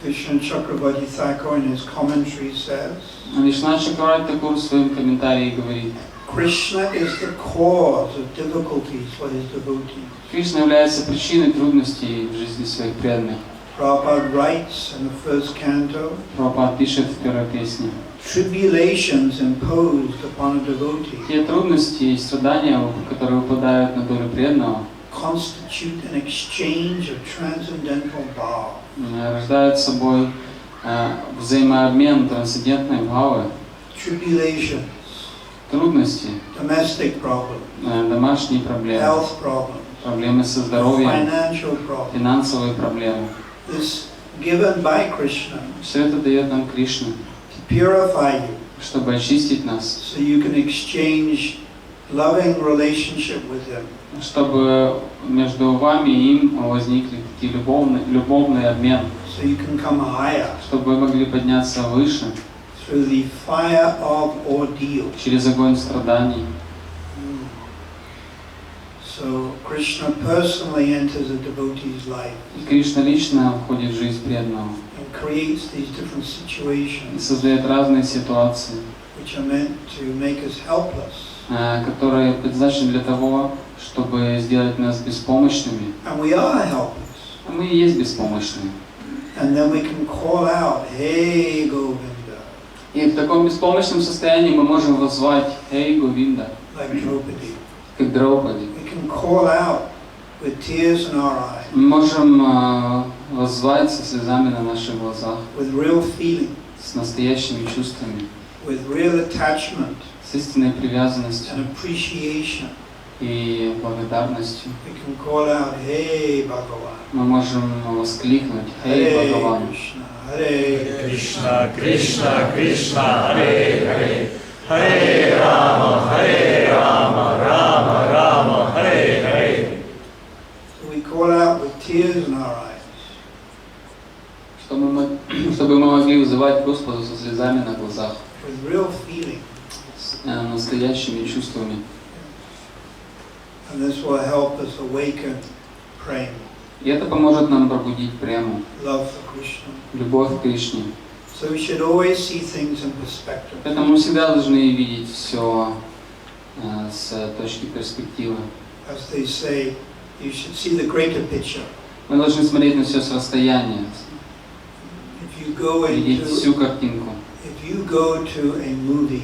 Vishnu Chakravarti Thakur in his commentary says, Вишна Чакраварти Такур в своем комментарии говорит, Krishna is the cause of difficulties for his devotees. Кришна является причиной трудностей в жизни своих преданных. Prabhupada writes in the first canto, Прабхупада пишет в первой песне, tribulations imposed upon a devotee те трудности и страдания, которые выпадают на долю преданного, constitute an exchange of transcendental bhava. Рождают собой взаимообмен трансцендентной бхавы, Tribulations, трудности, domestic problems, домашние проблемы, health problems, проблемы со здоровьем, financial problems. финансовые проблемы. This given by Krishna Все это дает нам Кришна, to purify you, чтобы очистить нас, so you can exchange loving relationship with Him. чтобы между вами и им возникли такие любовный обмен, So you can come higher чтобы вы могли подняться выше through the fire of ordeal. через огонь страданий. So Krishna personally enters a devotee's life Кришна лично входит в жизнь преданного and creates these different и situations создает разные ситуации, which are meant to make us helpless. которые предназначены для того, чтобы сделать нас беспомощными. And we are helpless. А мы и есть беспомощные. And then we can call out, hey Govinda, И в таком беспомощном состоянии мы можем воззвать «Эй, Говинда», like Draupadi. как Драупади. We can call out with tears in our eyes, Мы можем воззвать со слезами на наших глазах, with real feeling, с настоящими чувствами, with real attachment с истинной привязанностью and appreciation. и благодарностью. We can call out, hey Bhagavan, Мы можем воскликнуть «Эй, Hare Бхагаван». Krishna, Hare Krishna, Krishna, Krishna, Hare Hare, Hare Rama, Rama Rama, Hare Hare. So we call out with tears in our eyes. чтобы мы могли вызывать Господа со слезами на глазах, with real feeling. с настоящими чувствами. And this will help us awaken prema, И это поможет нам пробудить прему, love for Krishna. любовь к Кришне. So we should always see things in perspective. Поэтому мы всегда должны видеть все с точки перспективы. As they say, you should see the greater picture. Мы должны смотреть на все с расстояния, If you go видеть into, всю картинку. if you go to a movie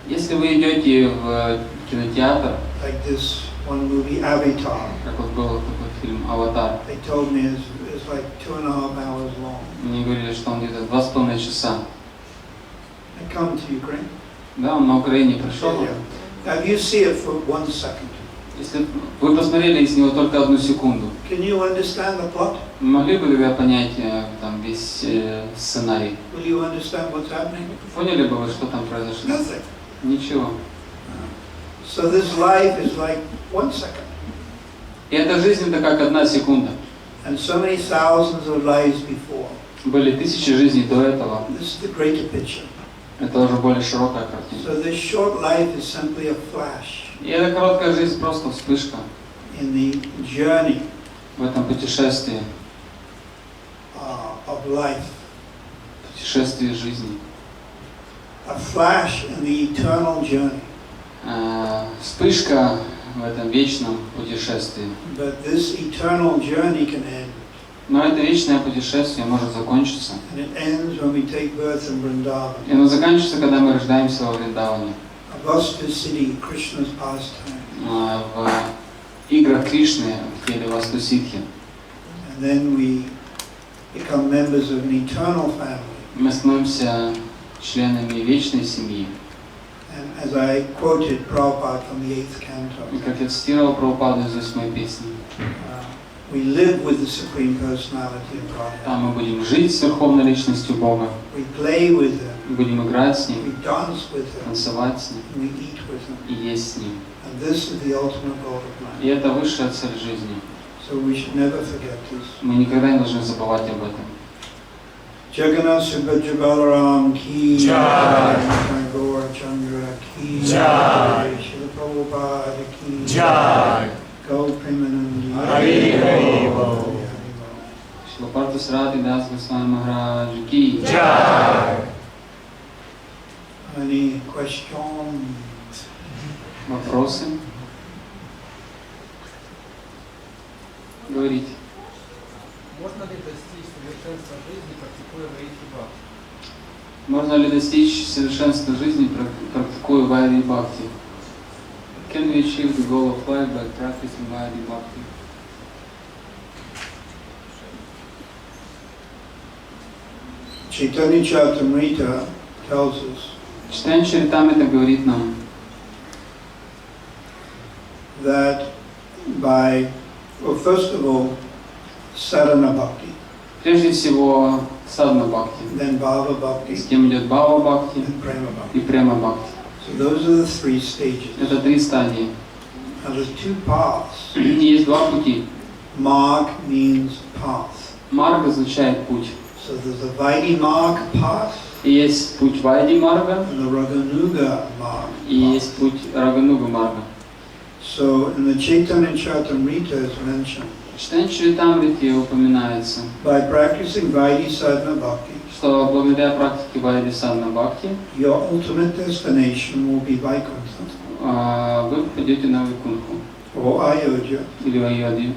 Если вы идете в кинотеатр, like this one movie, Avatar, как вот был такой фильм «Аватар», they told me it's like 2.5 hours long. мне говорили, что он где-то 2,5 часа. I come to Ukraine. Да, он на Украине пришел. Yeah. Now, if you see it for 1 second, Если вы посмотрели из него только 1 секунду, can you understand the plot? могли бы тогда понять там весь сценарий? Will you understand what's happening? Поняли бы вы, что там произошло? Nothing. Ничего. So this life is like 1 second. И эта жизнь это как 1 секунда. And so many thousands of lives before. Были тысячи жизней до этого. This is the greater picture. Это уже более широкая картина. So this short life is simply a flash И эта короткая жизнь просто вспышка in the journey в этом путешествии, of life. путешествии жизни. A flash in the eternal journey. Вспышка в этом вечном путешествии. But this eternal journey can end. Но это вечное путешествие может закончиться. And it ends when we take birth in Vrindavan. И оно заканчивается, когда мы рождаемся во Вриндаване. A vastu city, Krishna's pastime. В играх Кришны в теле Васту-ситхи. And then we become members of an eternal family. Мы становимся членами вечной семьи. And as I quoted Prabhupada from the 8th canto, И как я цитировал Прабхупаду из 8 песни, we live with the Supreme Personality of Godhead. там мы будем жить с Верховной Личностью Бога, We play with Him, будем играть с we Ним, dance with Him, танцевать с Ним and we eat with Him. и есть с Ним. And this is the ultimate goal of И life. это высшая цель жизни. So we should never forget this. Мы никогда не должны забывать об этом. Jagannath Subhadra Balaram ki Jai. Gaur Chandra ki Jai. Srila Prabhupada ki Jai. Go Premanandi Hari Hari Bol. Партха Саратхи дас Госвами Махарадж ки. Jai. Any questions? Вопросы? Говорите. Можно ли достичь совершенства жизни, практикуя вайди бхакти? Можно ли достичь совершенства жизни, практикуя вайди бхакти? Can we achieve the goal of life by practicing vaidic bhakti? Chaitanya Charitamrita tells us Читание Чаритамрита говорит нам, that by, well, first of all, sadhana bhakti, прежде всего, садхана бхакти, then bhava bhakti, затем идет бхава бхакти and prema bhakti. и према бхакти. So those are the 3 stages. Это 3 стадии. Now there's 2 paths. Есть 2 пути. Marg means path. Марга означает путь. So there's the Vaidhi Marg path И есть путь Вайди Марга, and the Raganuga Marg и есть путь Рагануга Марга. So in the Chaitanya Charitamrita is mentioned, В читании Чаритамрите упоминается, by practicing Vaidhi sadhana bhakti, что благодаря практике Вайди Садхана Бхакти your ultimate destination will be Vaikuntha вы попадете на Вайкунху, or Ayodhya или в Айодхью,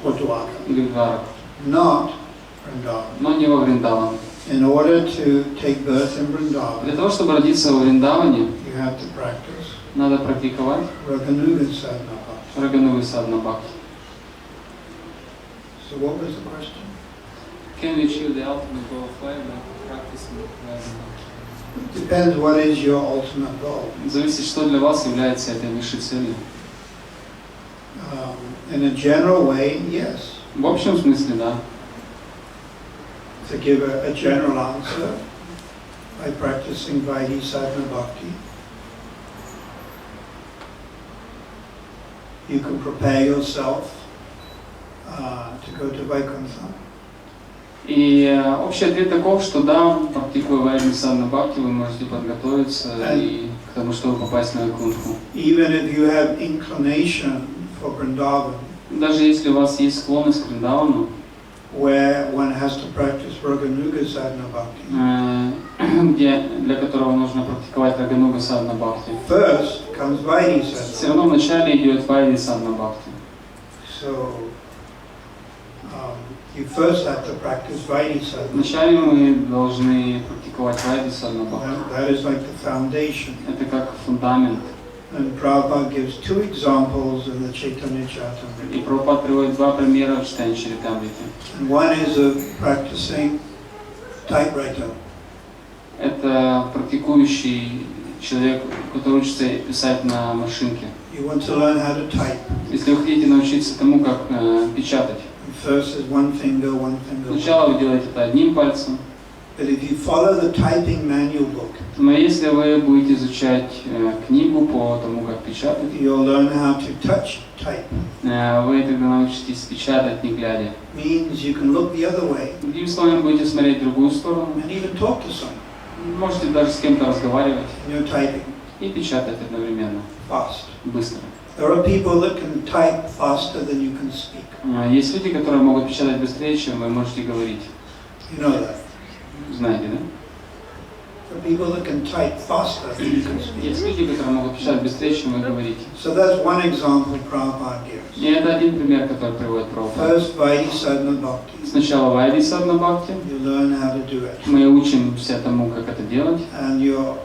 or Dwarka, или в Двараку, not Vrindavan. но не во Вриндаван. In order to take birth in Vrindavan, Для того, чтобы родиться во Вриндаване, you have to practice надо практиковать Raganuga sadhana bhakti. Рагануга Садхана Бхакти. So what was the question? Can we achieve the ultimate goal of life by practicing Vaidic Bhakti? It depends what is your ultimate goal. Зависит, что для вас является этой высшей целью. In a general way, yes. В общем смысле, да. To give a general answer, by practicing Vaidhi sadhana bhakti, you can prepare yourself to go to Vaikuntha. И общий ответ таков, что да, практикуя вайдхи садхана бхакти, вы можете подготовиться и к тому, чтобы попасть на Вайкунтху. Even if you have inclination for Vrindavan, Даже если у вас есть склонность к Вриндавану, where one has to practice Raganuga sadhana bhakti, для которого нужно практиковать рагануга садхана бхакти, first comes Vaidhi sadhana. все равно вначале идет вайдхи садхана бхакти. So you first have to practice Vaidhi sadhana. Вначале мы должны практиковать вайдхи садхана бхакти. That is like the foundation. Это как фундамент. And Prabhupada gives two examples in the Chaitanya И Charitamrita. Прабхупада приводит два примера в читании Чаритамрити. And one is of practicing typewriter. Это практикующий человек, который учится писать на машинке. You want to learn how to type. Если вы хотите научиться тому, как печатать, First is one finger. сначала вы делаете это одним пальцем. But if you follow the typing manual book, Но если вы будете изучать книгу по тому, как печатать, you'll learn how to touch type. вы тогда научитесь печатать, не глядя. Means you can look the other way Другими словами, будете смотреть в другую сторону, and even talk to someone. можете даже с кем-то разговаривать And you're typing и печатать одновременно, fast. быстро. There are people that can type faster than you can speak. Есть люди, которые могут печатать быстрее, чем вы можете говорить. You know that. Знаете, да? There are people that can type faster than you can speak. Есть люди, которые могут печатать быстрее, чем вы говорите. So that's one example Prabhupada gives. И это один пример, который приводит Прабхупада. First, Vaidhi sadhana bhakti. Сначала вайдхи садхана бхакти. You learn how to do it. Мы учимся тому, как это делать. And you're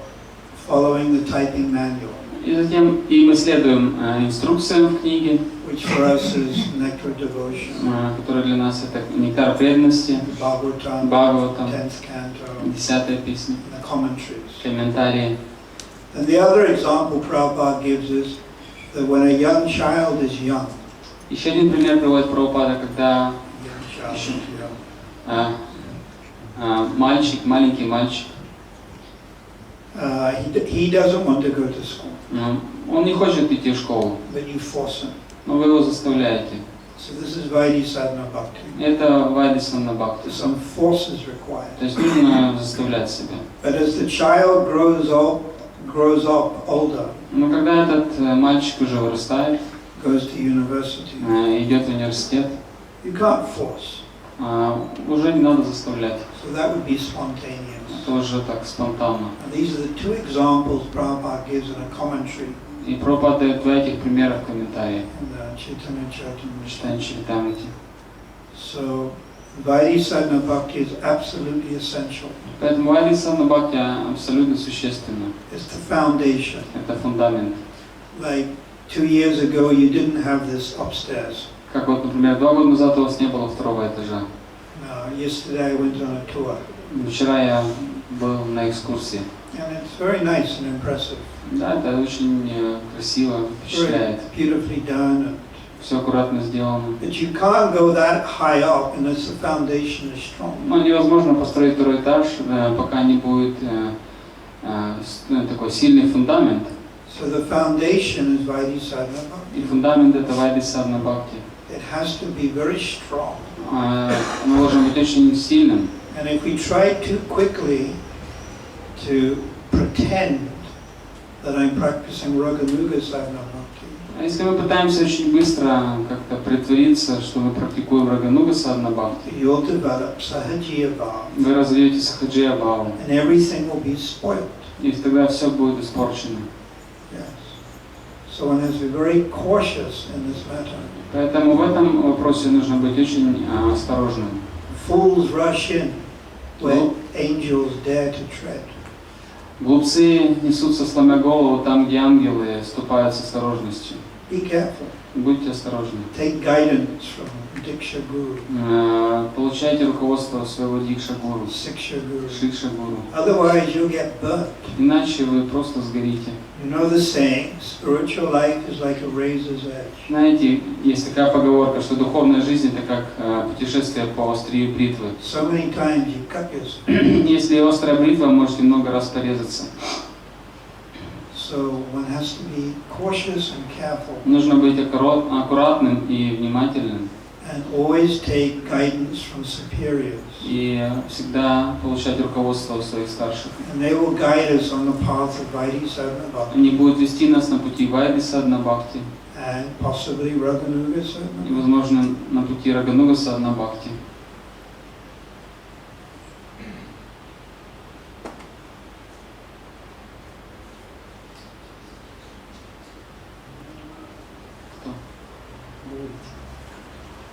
following the typing manual, И затем мы следуем инструкциям в книге, which for us is nectar devotion, которая для нас это нектар преданности, Bhagavatam, Бхагаватам, 10th canto, 10-я песня, and the commentaries. комментарии. And the other example Prabhupada gives is that when a young child is young, Еще один пример приводит Прабхупада, когда young child is young, мальчик, маленький мальчик, he doesn't want to go to school, он не хочет идти в школу, but you force him. но вы его заставляете. So this is Vaidhi sadhana bhakti. Это вайдхи садхана бхакти. Some force is required. То есть нужно заставлять себя. But as the child grows up older, Но когда этот мальчик уже вырастает, goes to university, идет в университет, you can't force. уже не надо заставлять. So that would be spontaneous. Тоже так спонтанно. And these are the two examples Prabhupada gives in a commentary И Прабхупада дает два этих примера в комментарии. in the Chaitanya Charitamrita. Читание Чаритамрити. So Vaidhi sadhana bhakti is absolutely essential. Поэтому вайдхи садхана бхакти абсолютно существенно. It's the foundation. Это фундамент. Like 2 years ago, you didn't have this upstairs. Как вот, например, 2 года назад у вас не было второго этажа. Yesterday I went on a tour, Вчера я был на экскурсии. and it's very nice and impressive. Да, это очень красиво, впечатляет. Very beautifully done. And, Все аккуратно сделано. but you can't go that high up unless the foundation is strong. Но невозможно построить второй этаж, пока не будет такой сильный фундамент. So the foundation is Vaidhi sadhana bhakti. И фундамент это вайдхи садхана бхакти. It has to be very strong. Оно должно быть очень сильным. And if we try too quickly to pretend that I'm practicing Raganuga sadhana bhakti, А если мы пытаемся очень быстро как-то притвориться, что мы практикуем рагануга садхана бхакти, you'll develop sahajiya bhava, вы развьете сахаджия бхаву, and everything will be spoiled. и тогда все будет испорчено. Yes. So one has to be very cautious in this matter. Поэтому в этом вопросе нужно быть очень осторожным. Fools rush in where angels dare to tread. Глупцы несутся сломя голову там, где ангелы ступают с осторожностью. Be careful. Будьте осторожны. Take guidance from Diksha Guru, Получайте руководство своего Дикша Гуру, Siksha Guru. Шикша Гуру. Otherwise you'll get burnt. Иначе вы просто сгорите. You know the saying, spiritual life is like a razor's edge. Знаете, есть такая поговорка, что духовная жизнь это как путешествие по острию бритвы. So many times you cut yourself. Если острая бритва, можете много раз порезаться. So one has to be cautious and careful. Нужно быть аккуратным и внимательным. And always take guidance from superiors. И всегда получать руководство у своих старших. And they will guide us on the path of Vaidhi Sadhana Bhakti. Они будут вести нас на пути Вайди Садхана Бхакти. And possibly Raganuga И, Sadhana. возможно, на пути Рагануга Садхана Бхакти.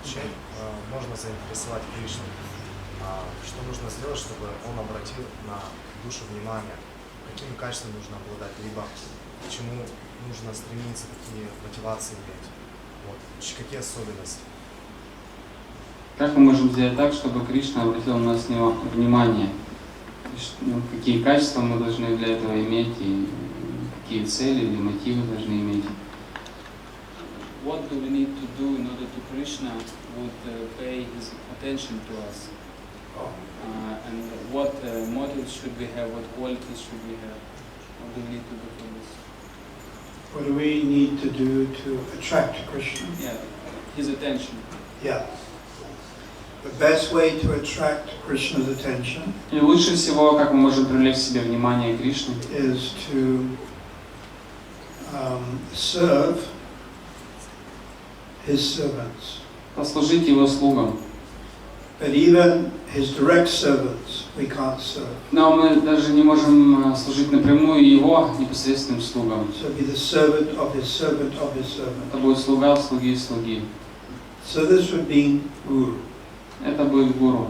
Чем можно заинтересовать Кришну? Что нужно сделать, чтобы он обратил на душу внимание? Какими качествами нужно обладать? Либо к чему нужно стремиться, какие мотивации иметь? Вот. Какие особенности? Как мы можем сделать так, чтобы Кришна обратил на нас внимание? Какие качества мы должны для этого иметь и какие цели или мотивы должны иметь? What do we need to do in order to Krishna would pay his attention to us? And what motives should we have? What qualities should we have? What do we need to do for this? What do we need to do to attract Krishna? Yeah, his attention. Yeah. The best way to attract Krishna's attention И лучше всего, как мы можем привлечь к себе внимание Кришны, is to serve his servants. послужить его слугам. But even his direct servants we can't serve. Но мы даже не можем служить напрямую его непосредственным слугам. So be the servant of his servant of his servant. Это будет слуга, слуги, слуги. So this would be Guru, Это будет гуру.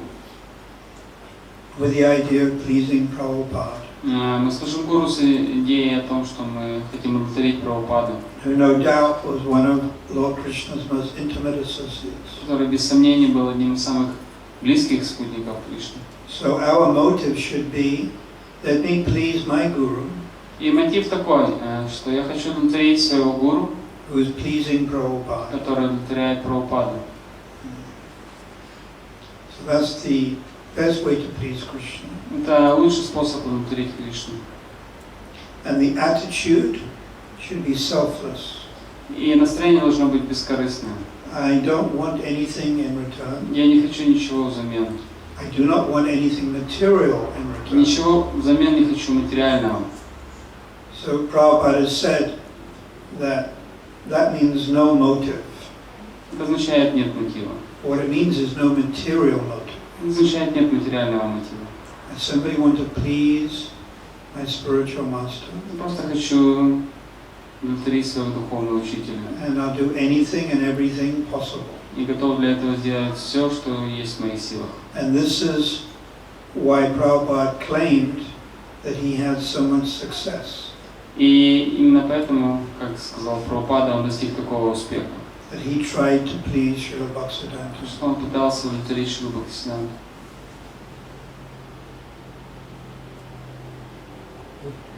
with the idea of pleasing Prabhupada, Мы служим гуру с идеей о том, что мы хотим удовлетворить Прабхупаду, who no doubt was one of Lord Krishna's most intimate associates. который без сомнений был одним из самых близких спутников Кришны. So our motive should be, let me please my Guru, И мотив такой, что я хочу удовлетворить своего гуру, who is pleasing Prabhupada. который удовлетворяет Прабхупаду. So that's the best way to please Krishna. Это лучший способ удовлетворить Кришну. And the attitude should be selfless. И настроение должно быть бескорыстным. I don't want anything in return. Я не хочу ничего взамен. I do not want anything material in return. Ничего взамен не хочу материального. So Prabhupada said that means no motive. Это означает нет мотива. What it means is no material motive. Это означает нет материального мотива. I simply want to please my spiritual master. Я просто хочу удовлетворить своего духовного учителя. And I'll do anything and everything possible. И готов для этого сделать все, что есть в моих силах. And this is why Prabhupada claimed that he had so much success. И именно поэтому, как сказал Прабхупада, он достиг такого успеха. That he tried to please Srila Bhaktisiddhanta. Что он пытался удовлетворить Шрилу Бхактисиддханту.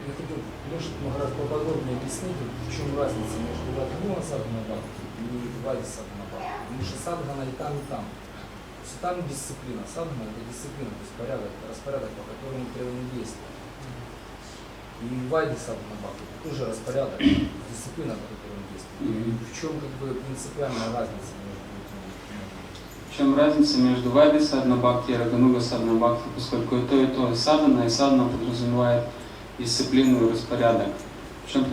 Я хотел, может, Махарадж поподробнее объяснить, в чем разница между Рагануга Садхана Бхакти и Вайди Садхана Бхакти. Потому что садхана и там, и там. То есть там дисциплина. Садхана — это дисциплина, то есть порядок, распорядок, по которому требуем действия. И Вайди Садхана Бхакти — это тоже распорядок, дисциплина, по которому действуем. В чем как бы принципиальная разница между этими? В чем разница между Вайди Садхана Бхакти и Рагануга Садхана Бхакти, поскольку и то садхана, и садхана подразумевает дисциплину и распорядок. В чем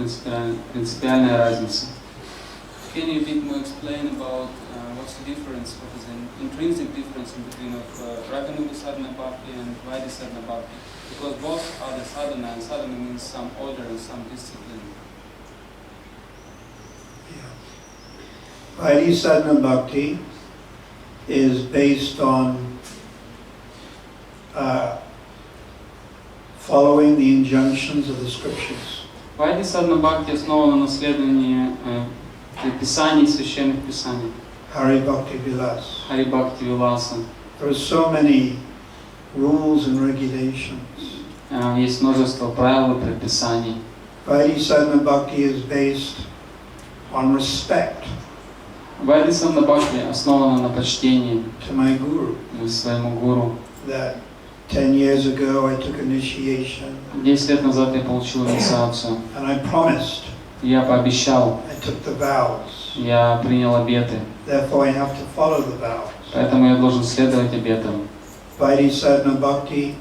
принципиальная разница? Can you a bit more explain about what's the difference, what is an intrinsic difference in between of Raganuga Sadhana Bhakti and Vaidhi Sadhana Bhakti? Because both are the sadhana, and sadhana means some order and some discipline. Yeah. Vaidhi Sadhana Bhakti is based on following the injunctions of the scriptures. Вайди Садхана Бхакти основана на следовании писаний, священных писаний. Hari Bhakti Vilas. Хари Бхакти Виласа. There are so many rules and regulations. Есть множество правил и предписаний. Vaidhi Sadhana Bhakti is based on respect Вайди Садхана Бхакти основана на почтении to my Guru. Своему гуру. That 10 years ago I took initiation 10 лет назад я получил инициацию. and I promised Я пообещал, I took the vows. Я принял обеты, Therefore, I have to follow the vows. поэтому я должен следовать обетам. Vaidhi-sadhana bhakti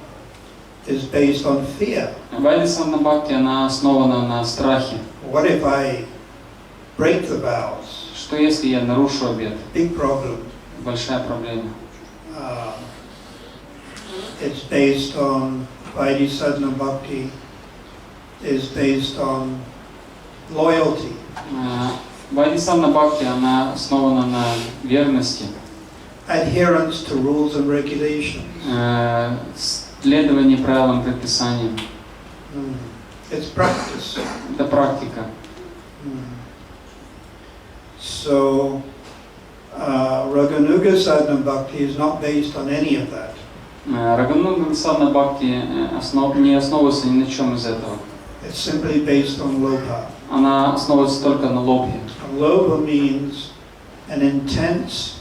is based on fear. Вайди-садхана бхакти, она основана на страхе. What if I break the vows? Что если я нарушу обет? Big problem. Большая проблема. It's based on Vaidhi-sadhana bhakti is based on loyalty. Вайди-садхана бхакти, она основана на верности, Adherence to rules and regulations. следовании правилам, предписаниям. It's practice. Это практика. So, Raganuga sadhana bhakti is not based on any of that. Рагануга-садхана бхакти не основывается ни на чем из этого. It's simply based on lobha. Она основывается только на лобхе. And lobha means an intense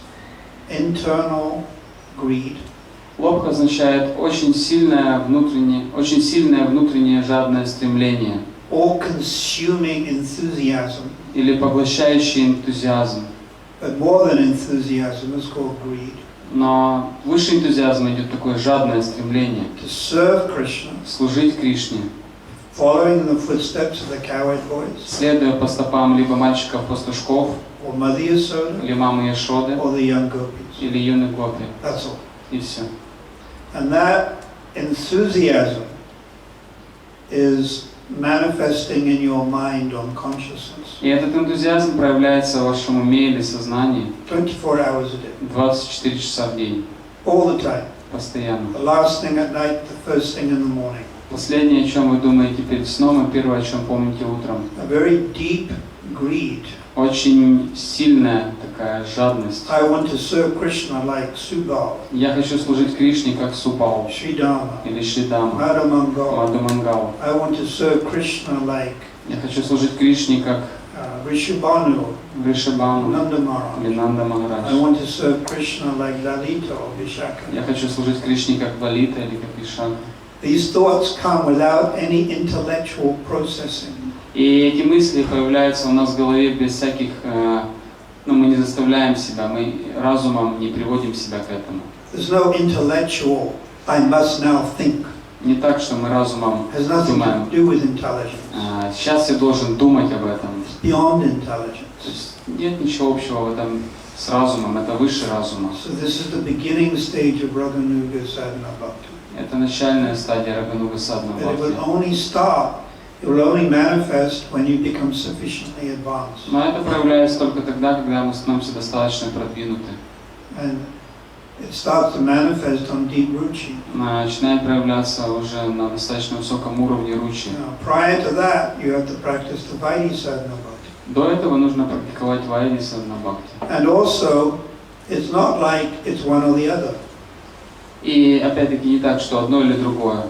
internal greed. Лобха означает очень сильное внутреннее жадное стремление. All-consuming enthusiasm. Или поглощающий энтузиазм. But more than enthusiasm is called greed. Но выше энтузиазма идет такое жадное стремление. To serve Krishna. Служить Кришне. Following the footsteps of the cowherd boys. Следуя по стопам либо мальчиков-пастушков, Or Mother Yasoda. или мамы Яшоды, Or the young gopis. или юных гопи. That's all. И все. And that enthusiasm is manifesting in your mind on consciousness. И этот энтузиазм проявляется в вашем уме или сознании 24 hours a day. 24 часа в день. All the time. Постоянно. The last thing at night, the first thing in the morning. Последнее, о чем вы думаете перед сном, и первое, о чем помните утром. A very deep greed. Очень сильная такая жадность. I want to serve Krishna like Subal. Я хочу служить Кришне как Супал Sridama. или Шридама, Madhamangal. Мадхумангал. I want to serve Krishna like Я хочу служить Кришне как Rishabhanu. Вришабану Nanda Maharaj. или Нанда I Махарадж. want to serve Krishna like Lalita or Vishaka. Я хочу служить Кришне как Лалита или как Вишака. These thoughts come without any intellectual processing. И эти мысли появляются у нас в голове без всяких, мы не заставляем себя, мы разумом не приводим себя к этому. There's no intellectual, I must now think. Не так, что мы разумом It has nothing думаем. to do with intelligence. Сейчас я должен думать об этом. It's beyond intelligence. То есть нет ничего общего в этом с разумом, это выше разума. So this is the beginning stage of Raganuga sadhana bhakti. Это начальная стадия Рагануга-садхана But it will бхакти. only start, it will only manifest when you become sufficiently advanced. Но это проявляется только тогда, когда мы становимся достаточно продвинуты. And it starts to manifest on deep ruchi. Начинает проявляться уже на достаточно высоком уровне ручи. Prior to that, you have to practice the Vaidhi sadhana bhakti. До этого нужно практиковать Вайди-садхана бхакти. And also, it's not like it's one or the other. И опять-таки не так, что одно или другое.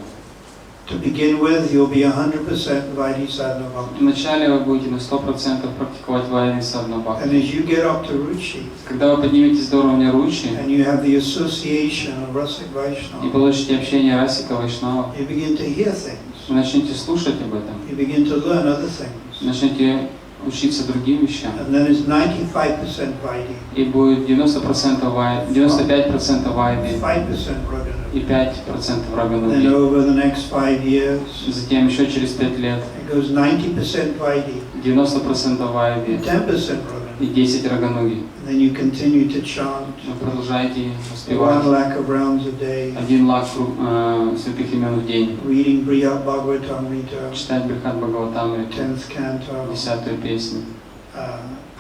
To begin with, you'll be 100% Vaidhi sadhana bhakti. Вначале вы будете на 100% практиковать Вайди-садхана бхакти. And as you get up to ruchi, Когда вы подниметесь до уровня ручи and you have the association of Rasik и Vaishnava, получите общение Расика Вайшнава, you begin to hear things. вы начнете слушать об этом, You begin to learn other things. начнете учиться другим вещам. And then it's 95% Vaidhi, И будет 90% Вайди, 95% Вайди 5% Raganuga. и 5% Then Рагануги. over the next 5 years, Затем еще через 5 лет it goes 90% Vaidhi, 90% Вайди 10% Raganuga. и 10 Рагануги. And then you continue to chant Вы продолжаете 1 успевать lakh of rounds a day, 1 лак святых имен в день, reading Brihad Bhagavatamrita, читать Брихат Бхагаватамриту, 10th canto, 10-ю песню,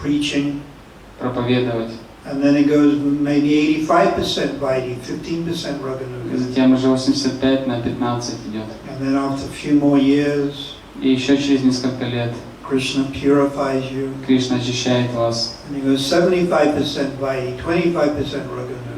preaching. проповедовать. And then it goes maybe 85% Vaidhi, 15% И Raganuga. затем уже 85 на 15 идет. And then after a few more years, И еще через несколько лет Krishna purifies you. Кришна очищает вас. And it goes 75% Vaidhi, 25%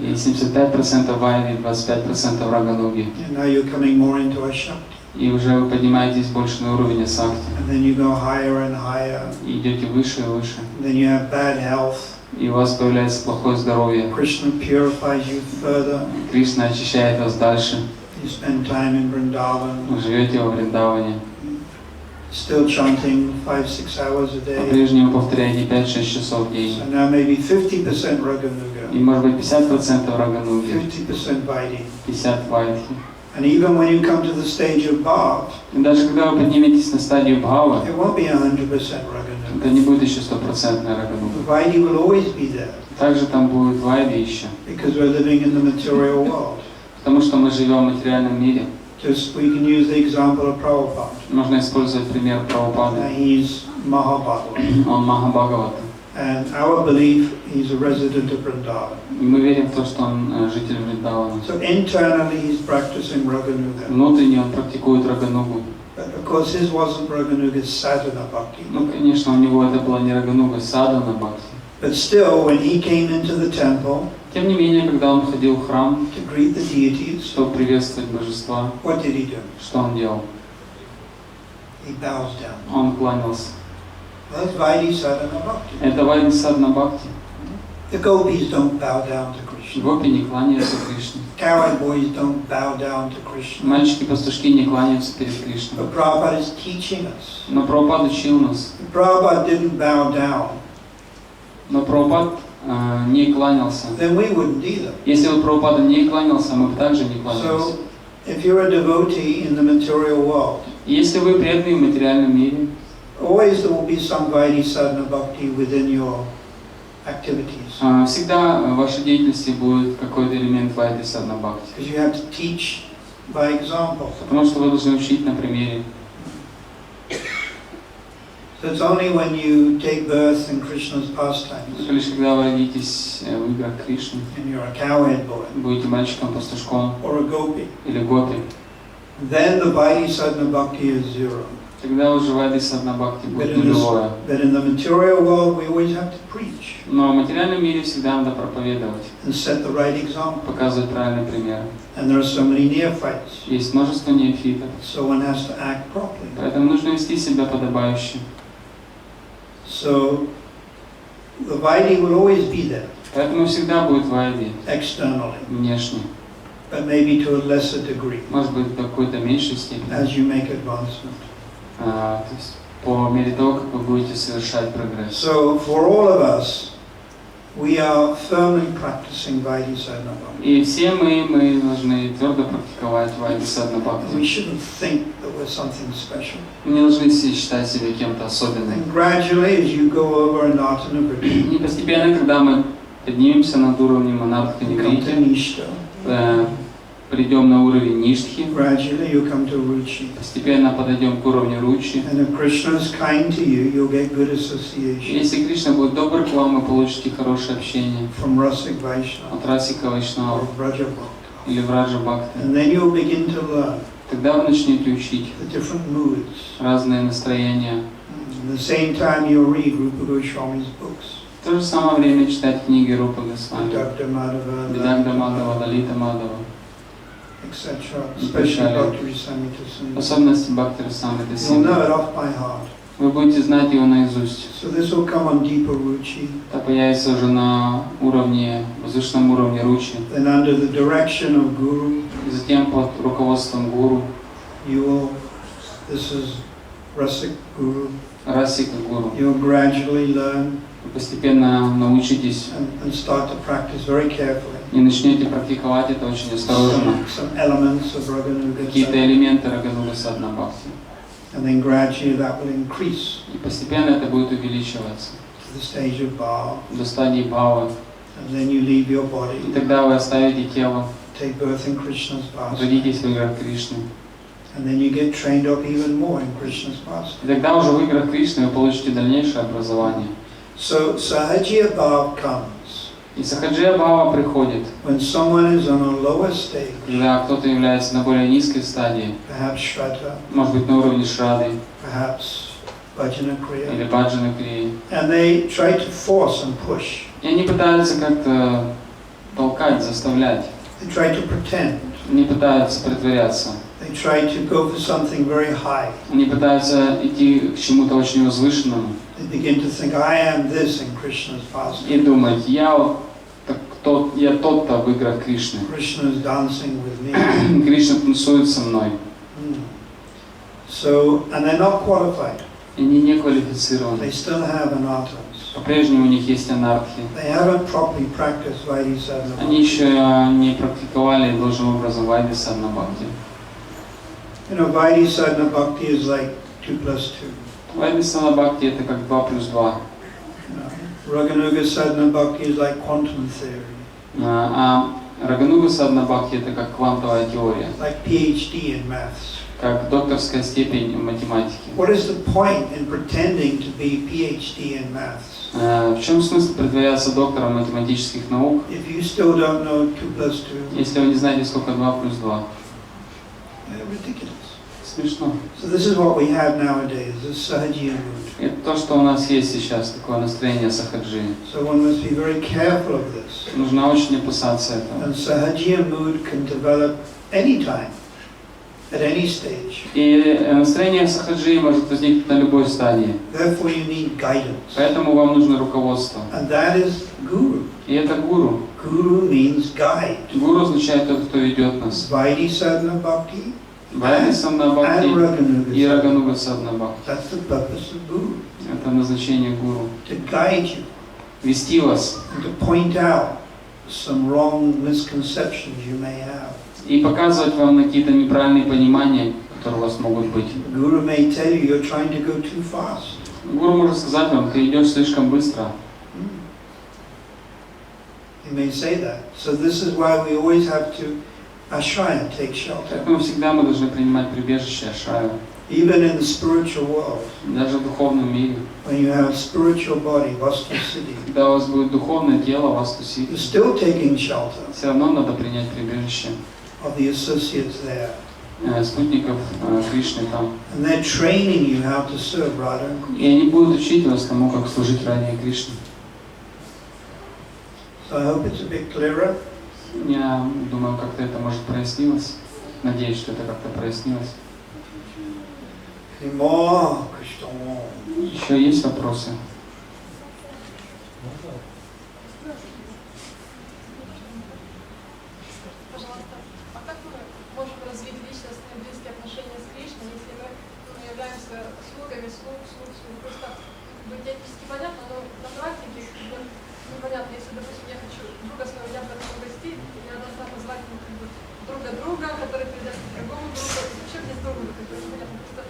И Raganuga. 75% Вайди, 25% Рагануги. And now you're coming more into Ashakti. И уже вы поднимаетесь больше на уровень Асакти. And then you go higher and higher. И идете выше и выше. And then you have bad health. И у вас появляется плохое здоровье. Krishna purifies you further. Кришна очищает вас дальше. You spend time in Vrindavan. Вы живете во Вриндаване. still chanting 5-6 hours a day. По-прежнему повторяйте 5-6 часов в день. So now maybe 50% Raganuga, И может быть 50% рагануги, 50% Vaidhi. 50 вайдхи. And even when you come to the stage of Bhav, И даже когда вы подниметесь на стадию бхава, it won't be 100% Raganuga. это не будет еще 100% рагануга. The Vaidhi will always be there Также там будет вайди еще. because we're living in the material world. Потому что мы живем в материальном мире. Just we can use the example of Prabhupada. Можно использовать пример Прабхупады. He's Mahabhagavata. Он Махабхагавата. And our belief, he's a resident of Vrindavan. И мы верим в то, что он житель Вриндавана. So internally he's practicing Raganuga. Внутренне он практикует раганугу. But of course his wasn't Raganuga sadhana bhakti. Ну, конечно, у него это была не рагануга, садхана бхакти. But still, when he came into the temple Тем не менее, когда он входил в храм, to greet the deities, чтобы приветствовать божества, what did he do? что он делал? He bows down. Он кланялся. That's Vaidhi sadhana bhakti. Это вайди садхана бхакти. The gopis don't bow down to Krishna. Гопи не кланяются Кришне. Cowherd boys don't bow down to Krishna. Мальчики-пастушки не кланяются перед Кришной. But Prabhupada is teaching us. Но Прабхупад учил нас. If Prabhupada didn't bow down, Но Прабхупад не кланялся. then we wouldn't either. Если бы Прабхупада не кланялся, мы бы также не кланялись. So, if you're a devotee in the material world, И если вы преданный в материальном мире, always there will be some Vaidhi sadhana bhakti within your activities. всегда в вашей деятельности будет какой-то элемент вайди садхана бхакти. Because you have to teach by example. Потому что вы должны учить на примере. So it's only when you take birth in Krishna's pastimes, Лишь когда вы родитесь в играх Кришны, and you're a cowherd boy будете мальчиком-пастушком or a gopi, или гопи, then the Vaidhi sadhana bhakti is zero. тогда уже вайди садхана бхакти But будет in, нулевое. but in the material world, we always have to preach Но в материальном мире всегда надо проповедовать, and set the right example. показывать правильный пример. And there are so many neophytes, Есть множество неофитов, so one has to act properly. поэтому нужно вести себя подобающе. So the Vaidhi will always be there Поэтому всегда будет вайди externally, внешне, but maybe to a lesser degree может быть в какой-то меньшей степени, as you make advancement. то есть по мере того, как вы будете совершать прогресс. So for all of us, we are firmly practicing Vaidhi sadhana bhakti. И все мы должны твердо практиковать вайди садхана We бхакти. shouldn't think that we're something special. Мы не должны считать себя кем-то особенным. And gradually, as you go over Anatana Vritti, И постепенно, когда мы поднимемся над уровнем you come to анарханиврити, Nishta, придем на уровень ништхи, gradually you come to Ruchi. постепенно подойдем к уровню ручи. And if Krishna is kind to you, you'll get good association Если Кришна будет добр к вам, вы получите хорошее общение from Rasik Vaishnava от Расика or Вайшнава Vraja Bhakta. или Враджа Бхакти. And then you'll begin to learn Тогда вы начнете учить the different moods. разные настроения. At the same time, you'll read Rupa Goswami's books, В то же самое время читать книги Рупы Госвами, Dr. Madhava, Видагда Мадава, Далита Мадава, etc. Especially Bhakti Rasamrita Sindhu. особенности Бхакти Расамрита You'll Синду. know it off by heart. Вы будете знать его наизусть. So this will come on deeper Ruchi. Это появится уже на уровне, возвышенном уровне ручи. Then under the direction of Guru, И затем под руководством гуру, you will, this is Rasik Guru, Расика гуру, you will gradually learn вы постепенно научитесь and start to practice very carefully и начнете практиковать это очень осторожно. some elements of Raganuga, Какие-то элементы Рагануга Садхана Бхакти. and then gradually that will increase И постепенно это будет увеличиваться to the stage of Bhav, до стадии бхава. and then you leave your И body, тогда вы оставите тело, take birth in Krishna's past, родитесь в играх Кришны. and then you get trained up even more in Krishna's past. И тогда уже в играх Кришны вы получите дальнейшее образование. So Sahajya Bhav comes И Сахаджия Бхава приходит, when someone is on a lower stage, когда кто-то является на более низкой стадии, perhaps Shraddha, может быть на уровне Шрады perhaps Bhajana или Kriya, Баджана Крии. and they try to force and push. И они пытаются как-то толкать, заставлять, They try to pretend. они пытаются притворяться, They try to go for something very high. они пытаются идти к чему-то очень возвышенному They begin to think, I am this in Krishna's past. и думать, я тот-то в играх Кришны. Krishna is dancing with me. Кришна танцует со мной. So, and they're not qualified. Они не квалифицированы. They still have anarthas. По-прежнему у них есть анархия. They haven't properly practiced Vaidhi sadhana. Они еще не практиковали должным образом Вайди Садхана Бхакти. You know, Vaidhi sadhana bhakti is like 2 plus 2. Вайди Садхана Бхакти это как 2 плюс 2. You know, Raganuga sadhana bhakti is like quantum theory. А Рагануга Садхана Бхакти это как квантовая теория. Like PhD in maths. Как докторская степень в математике. What is the point in pretending to be PhD in maths? В чем смысл притворяться доктором математических наук, If you still don't know 2 plus 2, если вы не знаете, сколько 2 плюс 2? ridiculous. Смешно. So this is what we have nowadays, this sahajiya mood. Это то, что у нас есть сейчас, такое настроение сахаджи. So one must be very careful of this. Нужно очень опасаться этого. And sahajiya mood can develop anytime, at any stage. И настроение сахаджи может возникнуть на любой стадии. Therefore you need guidance. Поэтому вам нужно руководство. And that is guru. И это гуру. Guru means guide. Гуру означает тот, кто ведет нас. Vaidhi sadhana bhakti Вайди Садхана and Бхакти и Raganuga. Рагануга Садхана Бхакти. That's the purpose of guru. Это назначение гуру. To guide you Вести вас and to point out some wrong misconceptions you may have. и показывать вам на какие-то неправильные понимания, которые у вас могут быть. Guru may tell you you're trying to go too fast. Гуру может сказать вам, ты идешь слишком быстро. He may say that. So this is why we always have to ashraya, take shelter. Поэтому всегда мы должны принимать прибежище ашраю. Even in the spiritual world, Даже в духовном мире. when you have a spiritual body, vastu siddhi, Когда у вас будет духовное тело, васту you're сидхи, still taking shelter все равно надо принять прибежище of the associates there. Спутников Кришны там. And they're training you how to serve Radha and Krishna. И они будут учить вас тому, как служить Радhe Кришне. So I hope it's a bit clearer. Я думаю, как-то это может прояснилось. Надеюсь, что это как-то прояснилось. Any more? Krishna. Еще есть вопросы? Пожалуйста, а как мы можем развить личностные близкие отношения с Кришной, если мы являемся слугами, слуг? Просто теоретически понятно, но на практике непонятно. Если, допустим, я хочу друга своего яблока угостить, я должна позвать друга, который передаст другому другу. Вообще без друга, непонятно. Просто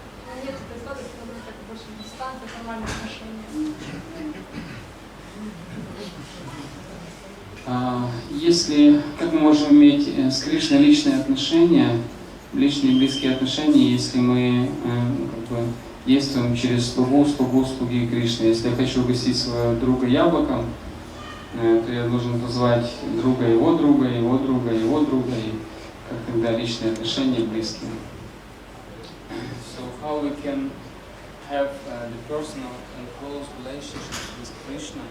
нет этой сладости, но так больше дистанция, формальные отношения. Если, как мы можем иметь с Кришной личные отношения, личные близкие отношения, если мы действуем через слуги Кришны. Если я хочу угостить своего друга яблоком, то я должен позвать друга, его друга, его друга, его друга, и как тогда личные отношения близкие. So how we can have the personal and close relationship with Krishna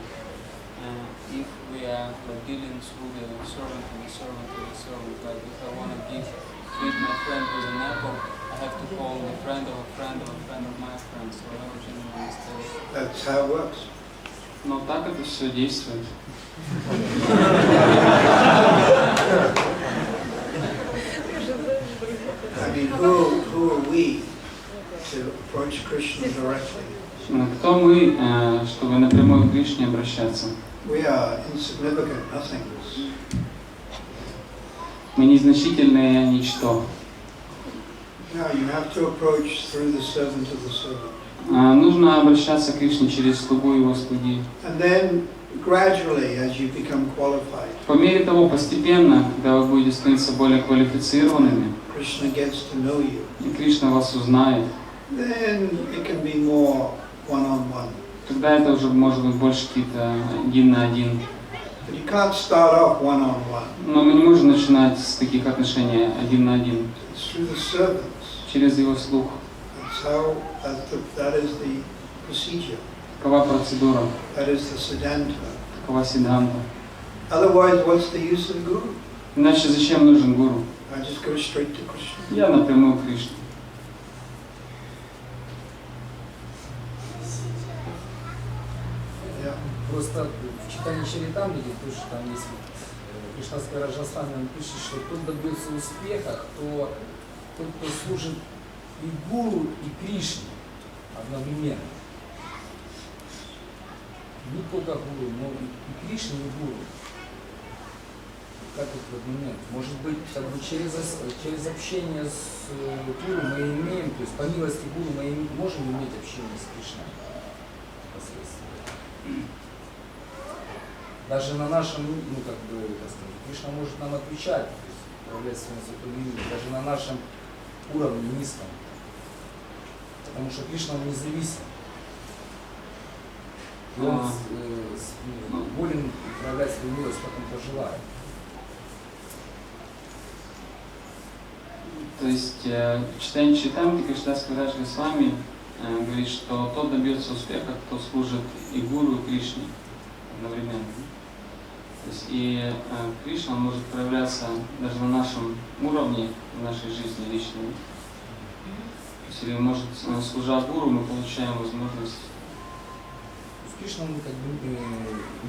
if we are dealing through the servant and the servant and the servant. Like if I want to feed my friend with an apple, I have to call the friend of a friend of a friend of my friend. So I don't really understand. That's how it works. Но так это все действует. I mean, who are we to approach Krishna directly? Кто мы, чтобы напрямую к Кришне обращаться? We are insignificant nothings. Мы незначительное ничто. Now you have to approach through the servant of the servant. Нужно обращаться к Кришне через слугу его слуги. And then gradually, as you become qualified, По мере того, постепенно, когда вы будете становиться более квалифицированными, Krishna gets to know you. и Кришна вас узнает, Then it can be more one-on-one. тогда это уже может быть больше какие-то один на один. But you can't start off one-on-one. Но мы не можем начинать с таких отношений один на один. It's through the servants. Через его слух. That is the procedure. Такова процедура, That is the siddhanta. такова сиддханта. Otherwise, what's the use of guru? Иначе зачем нужен гуру? I just go straight to Krishna. Я напрямую к Кришне. Yeah. Просто в читании Чаритамрити тоже там есть Кришнасская Раджасвами, он пишет, что кто добьется успеха, то тот, кто служит и гуру, и Кришне одновременно. Не только гуру, но и Кришна, и гуру. Как этот момент? Может быть, как бы через общение с гуру мы имеем, то есть по милости гуру мы можем иметь общение с Кришной непосредственно. Даже на нашем, ну как бы, так сказать, Кришна может нам отвечать, то есть управлять своим святым именем, даже на нашем уровне низком. Потому что Кришна он независим. И он волен управлять свою милость, как он пожелает. То есть в читании Чайтамрити Кришна Святых Госвами говорит, что тот добьется успеха, кто служит и гуру, и Кришне одновременно. То есть и Кришна может проявляться даже на нашем уровне, в нашей жизни личной. То есть, или может, служа гуру, мы получаем возможность. Кришна он как бы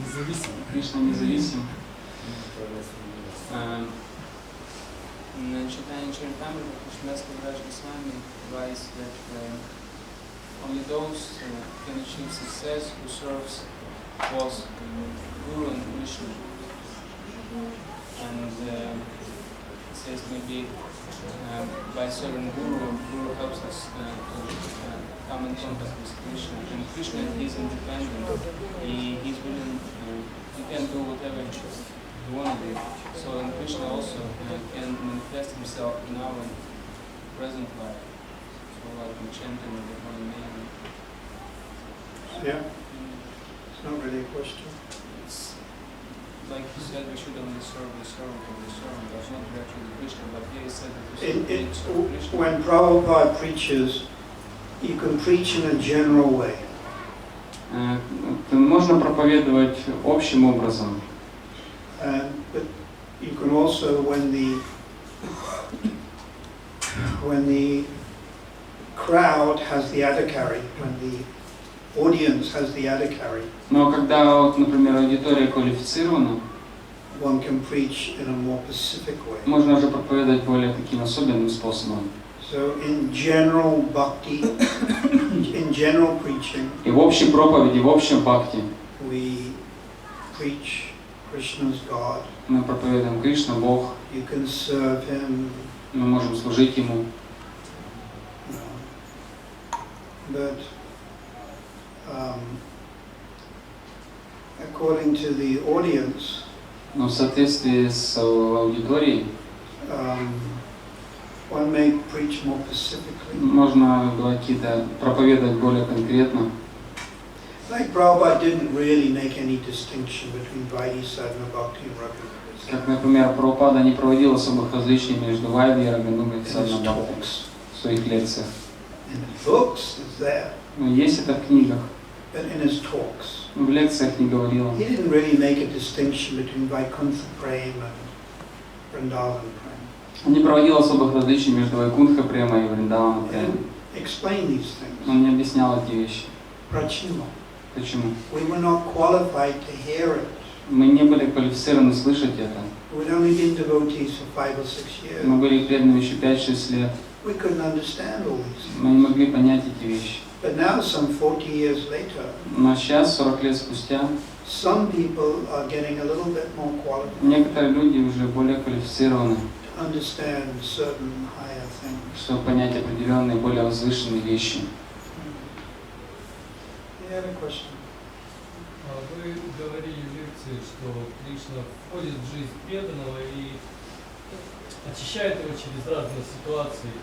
независим. Кришна независим. На читании Чайтамрити Кришна Святых Госвами advice that only those can achieve success who serves both Guru and Krishna. And it says maybe by serving Guru helps us to come in contact with Krishna. And Krishna is independent. He's willing, he can do whatever he wants to do. So and Krishna also can manifest himself in our present life. So like in chanting the holy name. Yeah, it's not really a question. It's like you said, we should only serve the servant of the servant. That's not directly Krishna, but here he said that we should serve Krishna. When Prabhupada preaches, you can preach in a general way. Можно проповедовать общим образом. But you can also, when the crowd has the adhikari, when the audience has the adhikari, Но когда, вот, например, аудитория квалифицирована, one can preach in a more specific way. можно уже проповедовать более таким особенным способом. So in general bhakti, in general preaching, И в общей проповеди, в общем бхакти we preach Krishna's God. мы проповедуем Кришна, Бог, You can serve Him. мы можем служить Ему. But according to the audience, Но в соответствии с аудиторией one may preach more specifically. можно какие-то проповедовать более конкретно. Like Prabhupada didn't really make any distinction between Vaidhi sadhana, bhakti and Raghunatha. Как, например, Прабхупада не проводил особых различий между Вайдой и Рагханугой в In his Садхана Бхакти talks, в своих лекциях. in his books, it's there, Но есть это в книгах, but in his talks, но в лекциях не говорил. he didn't really make a distinction between Vaikuntha Prem and Vrindavan Prem. Он не проводил особых различий между Вайкунтха Премой и Вриндавана He Премой. didn't explain these things. Он не объяснял эти вещи. Prachima. Почему? We were not qualified to hear it. Мы не были квалифицированы слышать это. We'd only been devotees for 5 or 6 years. Мы были преданными еще 5-6 лет. We couldn't understand all these things. Мы не могли понять эти вещи. But now, some 40 years later, Но сейчас, 40 лет спустя, some people are getting a little bit more qualified некоторые люди уже более квалифицированы, to understand certain higher things. чтобы понять определенные, более возвышенные вещи. You have a question? Вы говорили в лекции, что Кришна входит в жизнь преданного и очищает его через разные ситуации.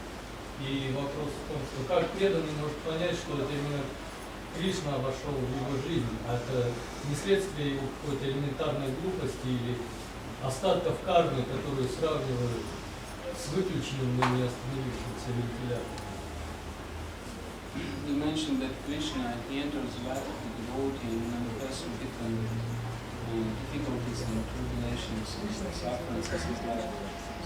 И вопрос в том, что как преданный может понять, что это именно Кришна вошел в его жизнь, а это не следствие его какой-то элементарной глупости или остатков кармы, которые сравнивают с выключенным, но не остановившимся вентилятором. You mentioned that Krishna, he enters the life of the devotee and manifests different difficulties and tribulations and sufferings as his life.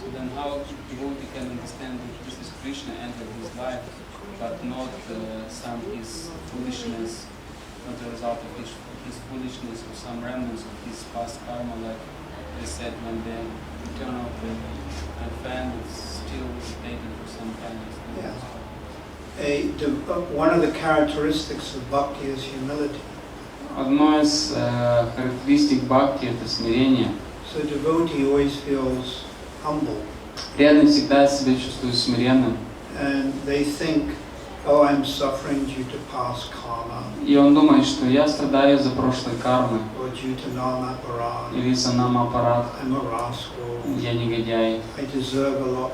So then how the devotee can understand that this is Krishna entered his life, but not some his foolishness, not the result of his foolishness or some remnants of his past karma, like they said when they return of the fan is still dated for some time. Yeah. one of the characteristics of bhakti is humility. Одно из характеристик бхакти — это смирение. So a devotee always feels humble. Преданный всегда себя чувствует смиренным. And they think, oh, I'm suffering due to past karma. И он думает, что я страдаю из-за прошлой кармы. Or due to nama-aparad. Или из-за намапарат. I'm a rascal. Я негодяй. I deserve a lot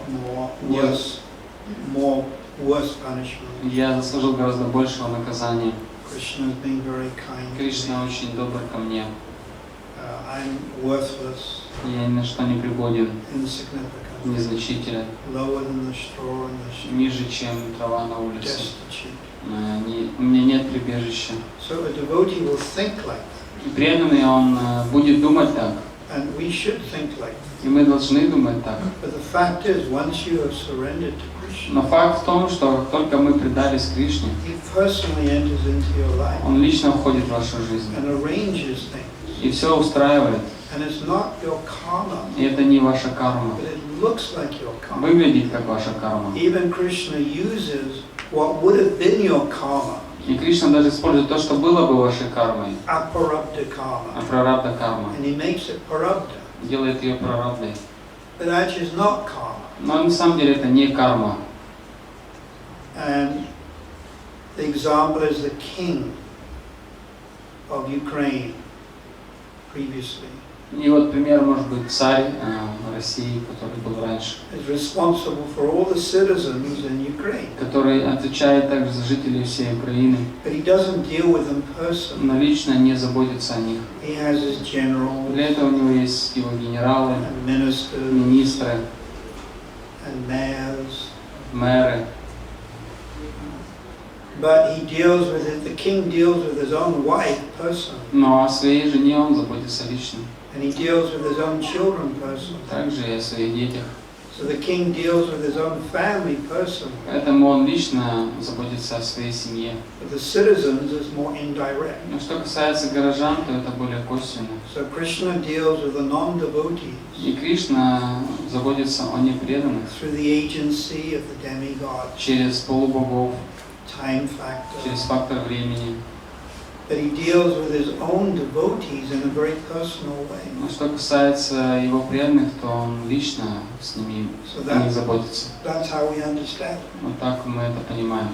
worse punishment. Я заслужил гораздо большего наказания. Krishna is being very kind. Кришна очень добр ко мне. I'm worthless. Я ни на что не пригоден. Insignificant. Незначителен. Lower than the straw in the street. Ниже, чем трава на улице. Destitute. У меня нет прибежища. So a devotee will think like that. И преданный он будет думать так. And we should think like that. И мы должны думать так. But the fact is, once you have surrendered to Krishna, Но факт в том, что только мы предались Кришне, He personally enters into your life Он лично входит в вашу жизнь and arranges things. и все устраивает. And it's not your karma, И это не ваша карма. but it looks like your karma. Выглядит как ваша карма. Even Krishna uses what would have been your karma, И Кришна даже использует то, что было бы вашей кармой, aparabdha karma, апрарабда карма, and He makes it parabdha. делает ее прарабдой. But actually it's not karma. Но на самом деле это не карма. And the example is the king of Ukraine previously И вот пример может быть царь России, который был раньше, is responsible for all the citizens in Ukraine. который отвечает также за жителей всей Украины, But he doesn't deal with them personally. но лично не заботится о них. He has his generals Для этого у него есть его генералы, and ministers министры, and mayors. мэры. But he deals with it, the king deals with his own wife personally. Но о своей жене он заботится лично. And he deals with his own children personally. Также и о своих детях. So the king deals with his own family personally. Поэтому он лично заботится о своей семье. But the citizens is more indirect. Но что касается горожан, то это более косвенно. So Krishna deals with the non-devotees И Кришна заботится о непреданных through the agency of the demigod, через полубогов, time factor. через фактор времени. But he deals with his own devotees in a very personal way. Но что касается его преданных, то он лично с ними So о них заботится. that's how we understand it. Вот так мы это понимаем.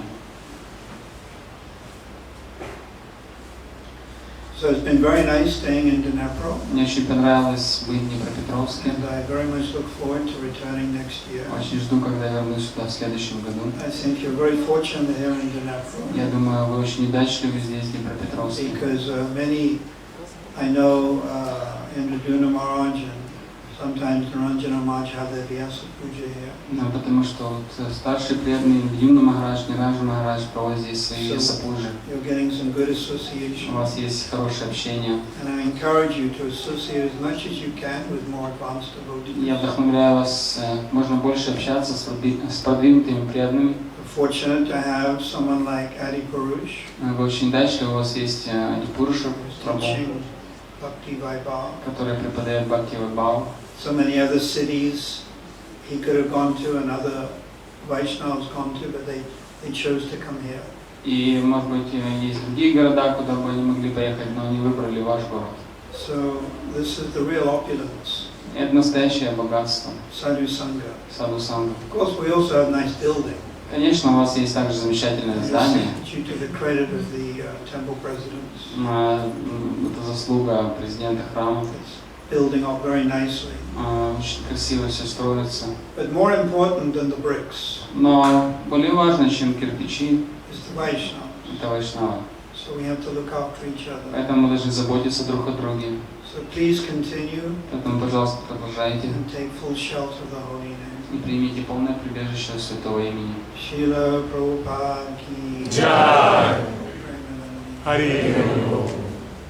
So it's been very nice staying in Dnipro, Мне очень понравилось быть в Днепропетровске. and I very much look forward to returning next year. Очень жду, когда я вернусь сюда в следующем году. I think you're very fortunate here in Dnipro, Я думаю, вы очень удачливы здесь, в Днепропетровске. because many, I know in the Duna Maharaj and sometimes Naranjana Maharaj have their Vyasa Puja here. Ну, потому что вот старший преданный Юна Махарадж, Ниранджа Махарадж проводит здесь свои сапуджи. You're getting some good У association. вас есть хорошее общение. And I encourage you to associate as much as you can with more advanced Я devotees. вдохновляю вас можно больше общаться с продвинутыми преданными. We're fortunate to have someone like Adi Purush, Вы очень удачливы, у вас есть Адипуруша who's Прабху, teaching Bhakti Vaibhav. который преподает Бхакти Вайбхаву. So many other cities he could have gone to and other Vaishnavas gone to, but they chose to come here. И, может быть, есть другие города, куда бы они могли поехать, но они выбрали ваш город. So this is the real opulence, Это настоящее богатство, Sadhu Sangha. саду санга. Of course, we also have a nice building. Конечно, у вас есть также замечательное здание. Due to the credit of the temple presidents. Это заслуга президента храма. It's building up very nicely. Очень красиво все строится. But more important than the bricks Но более важно, чем кирпичи, is the Vaishnavas. это вайшнава. So we have to look after each other. Поэтому мы должны заботиться друг о друге. So please continue Поэтому, пожалуйста, продолжайте and take full shelter of the holy name. и примите полное прибежище святого имени. Шрилы Прабхупады ки Джай. Джай. Хари.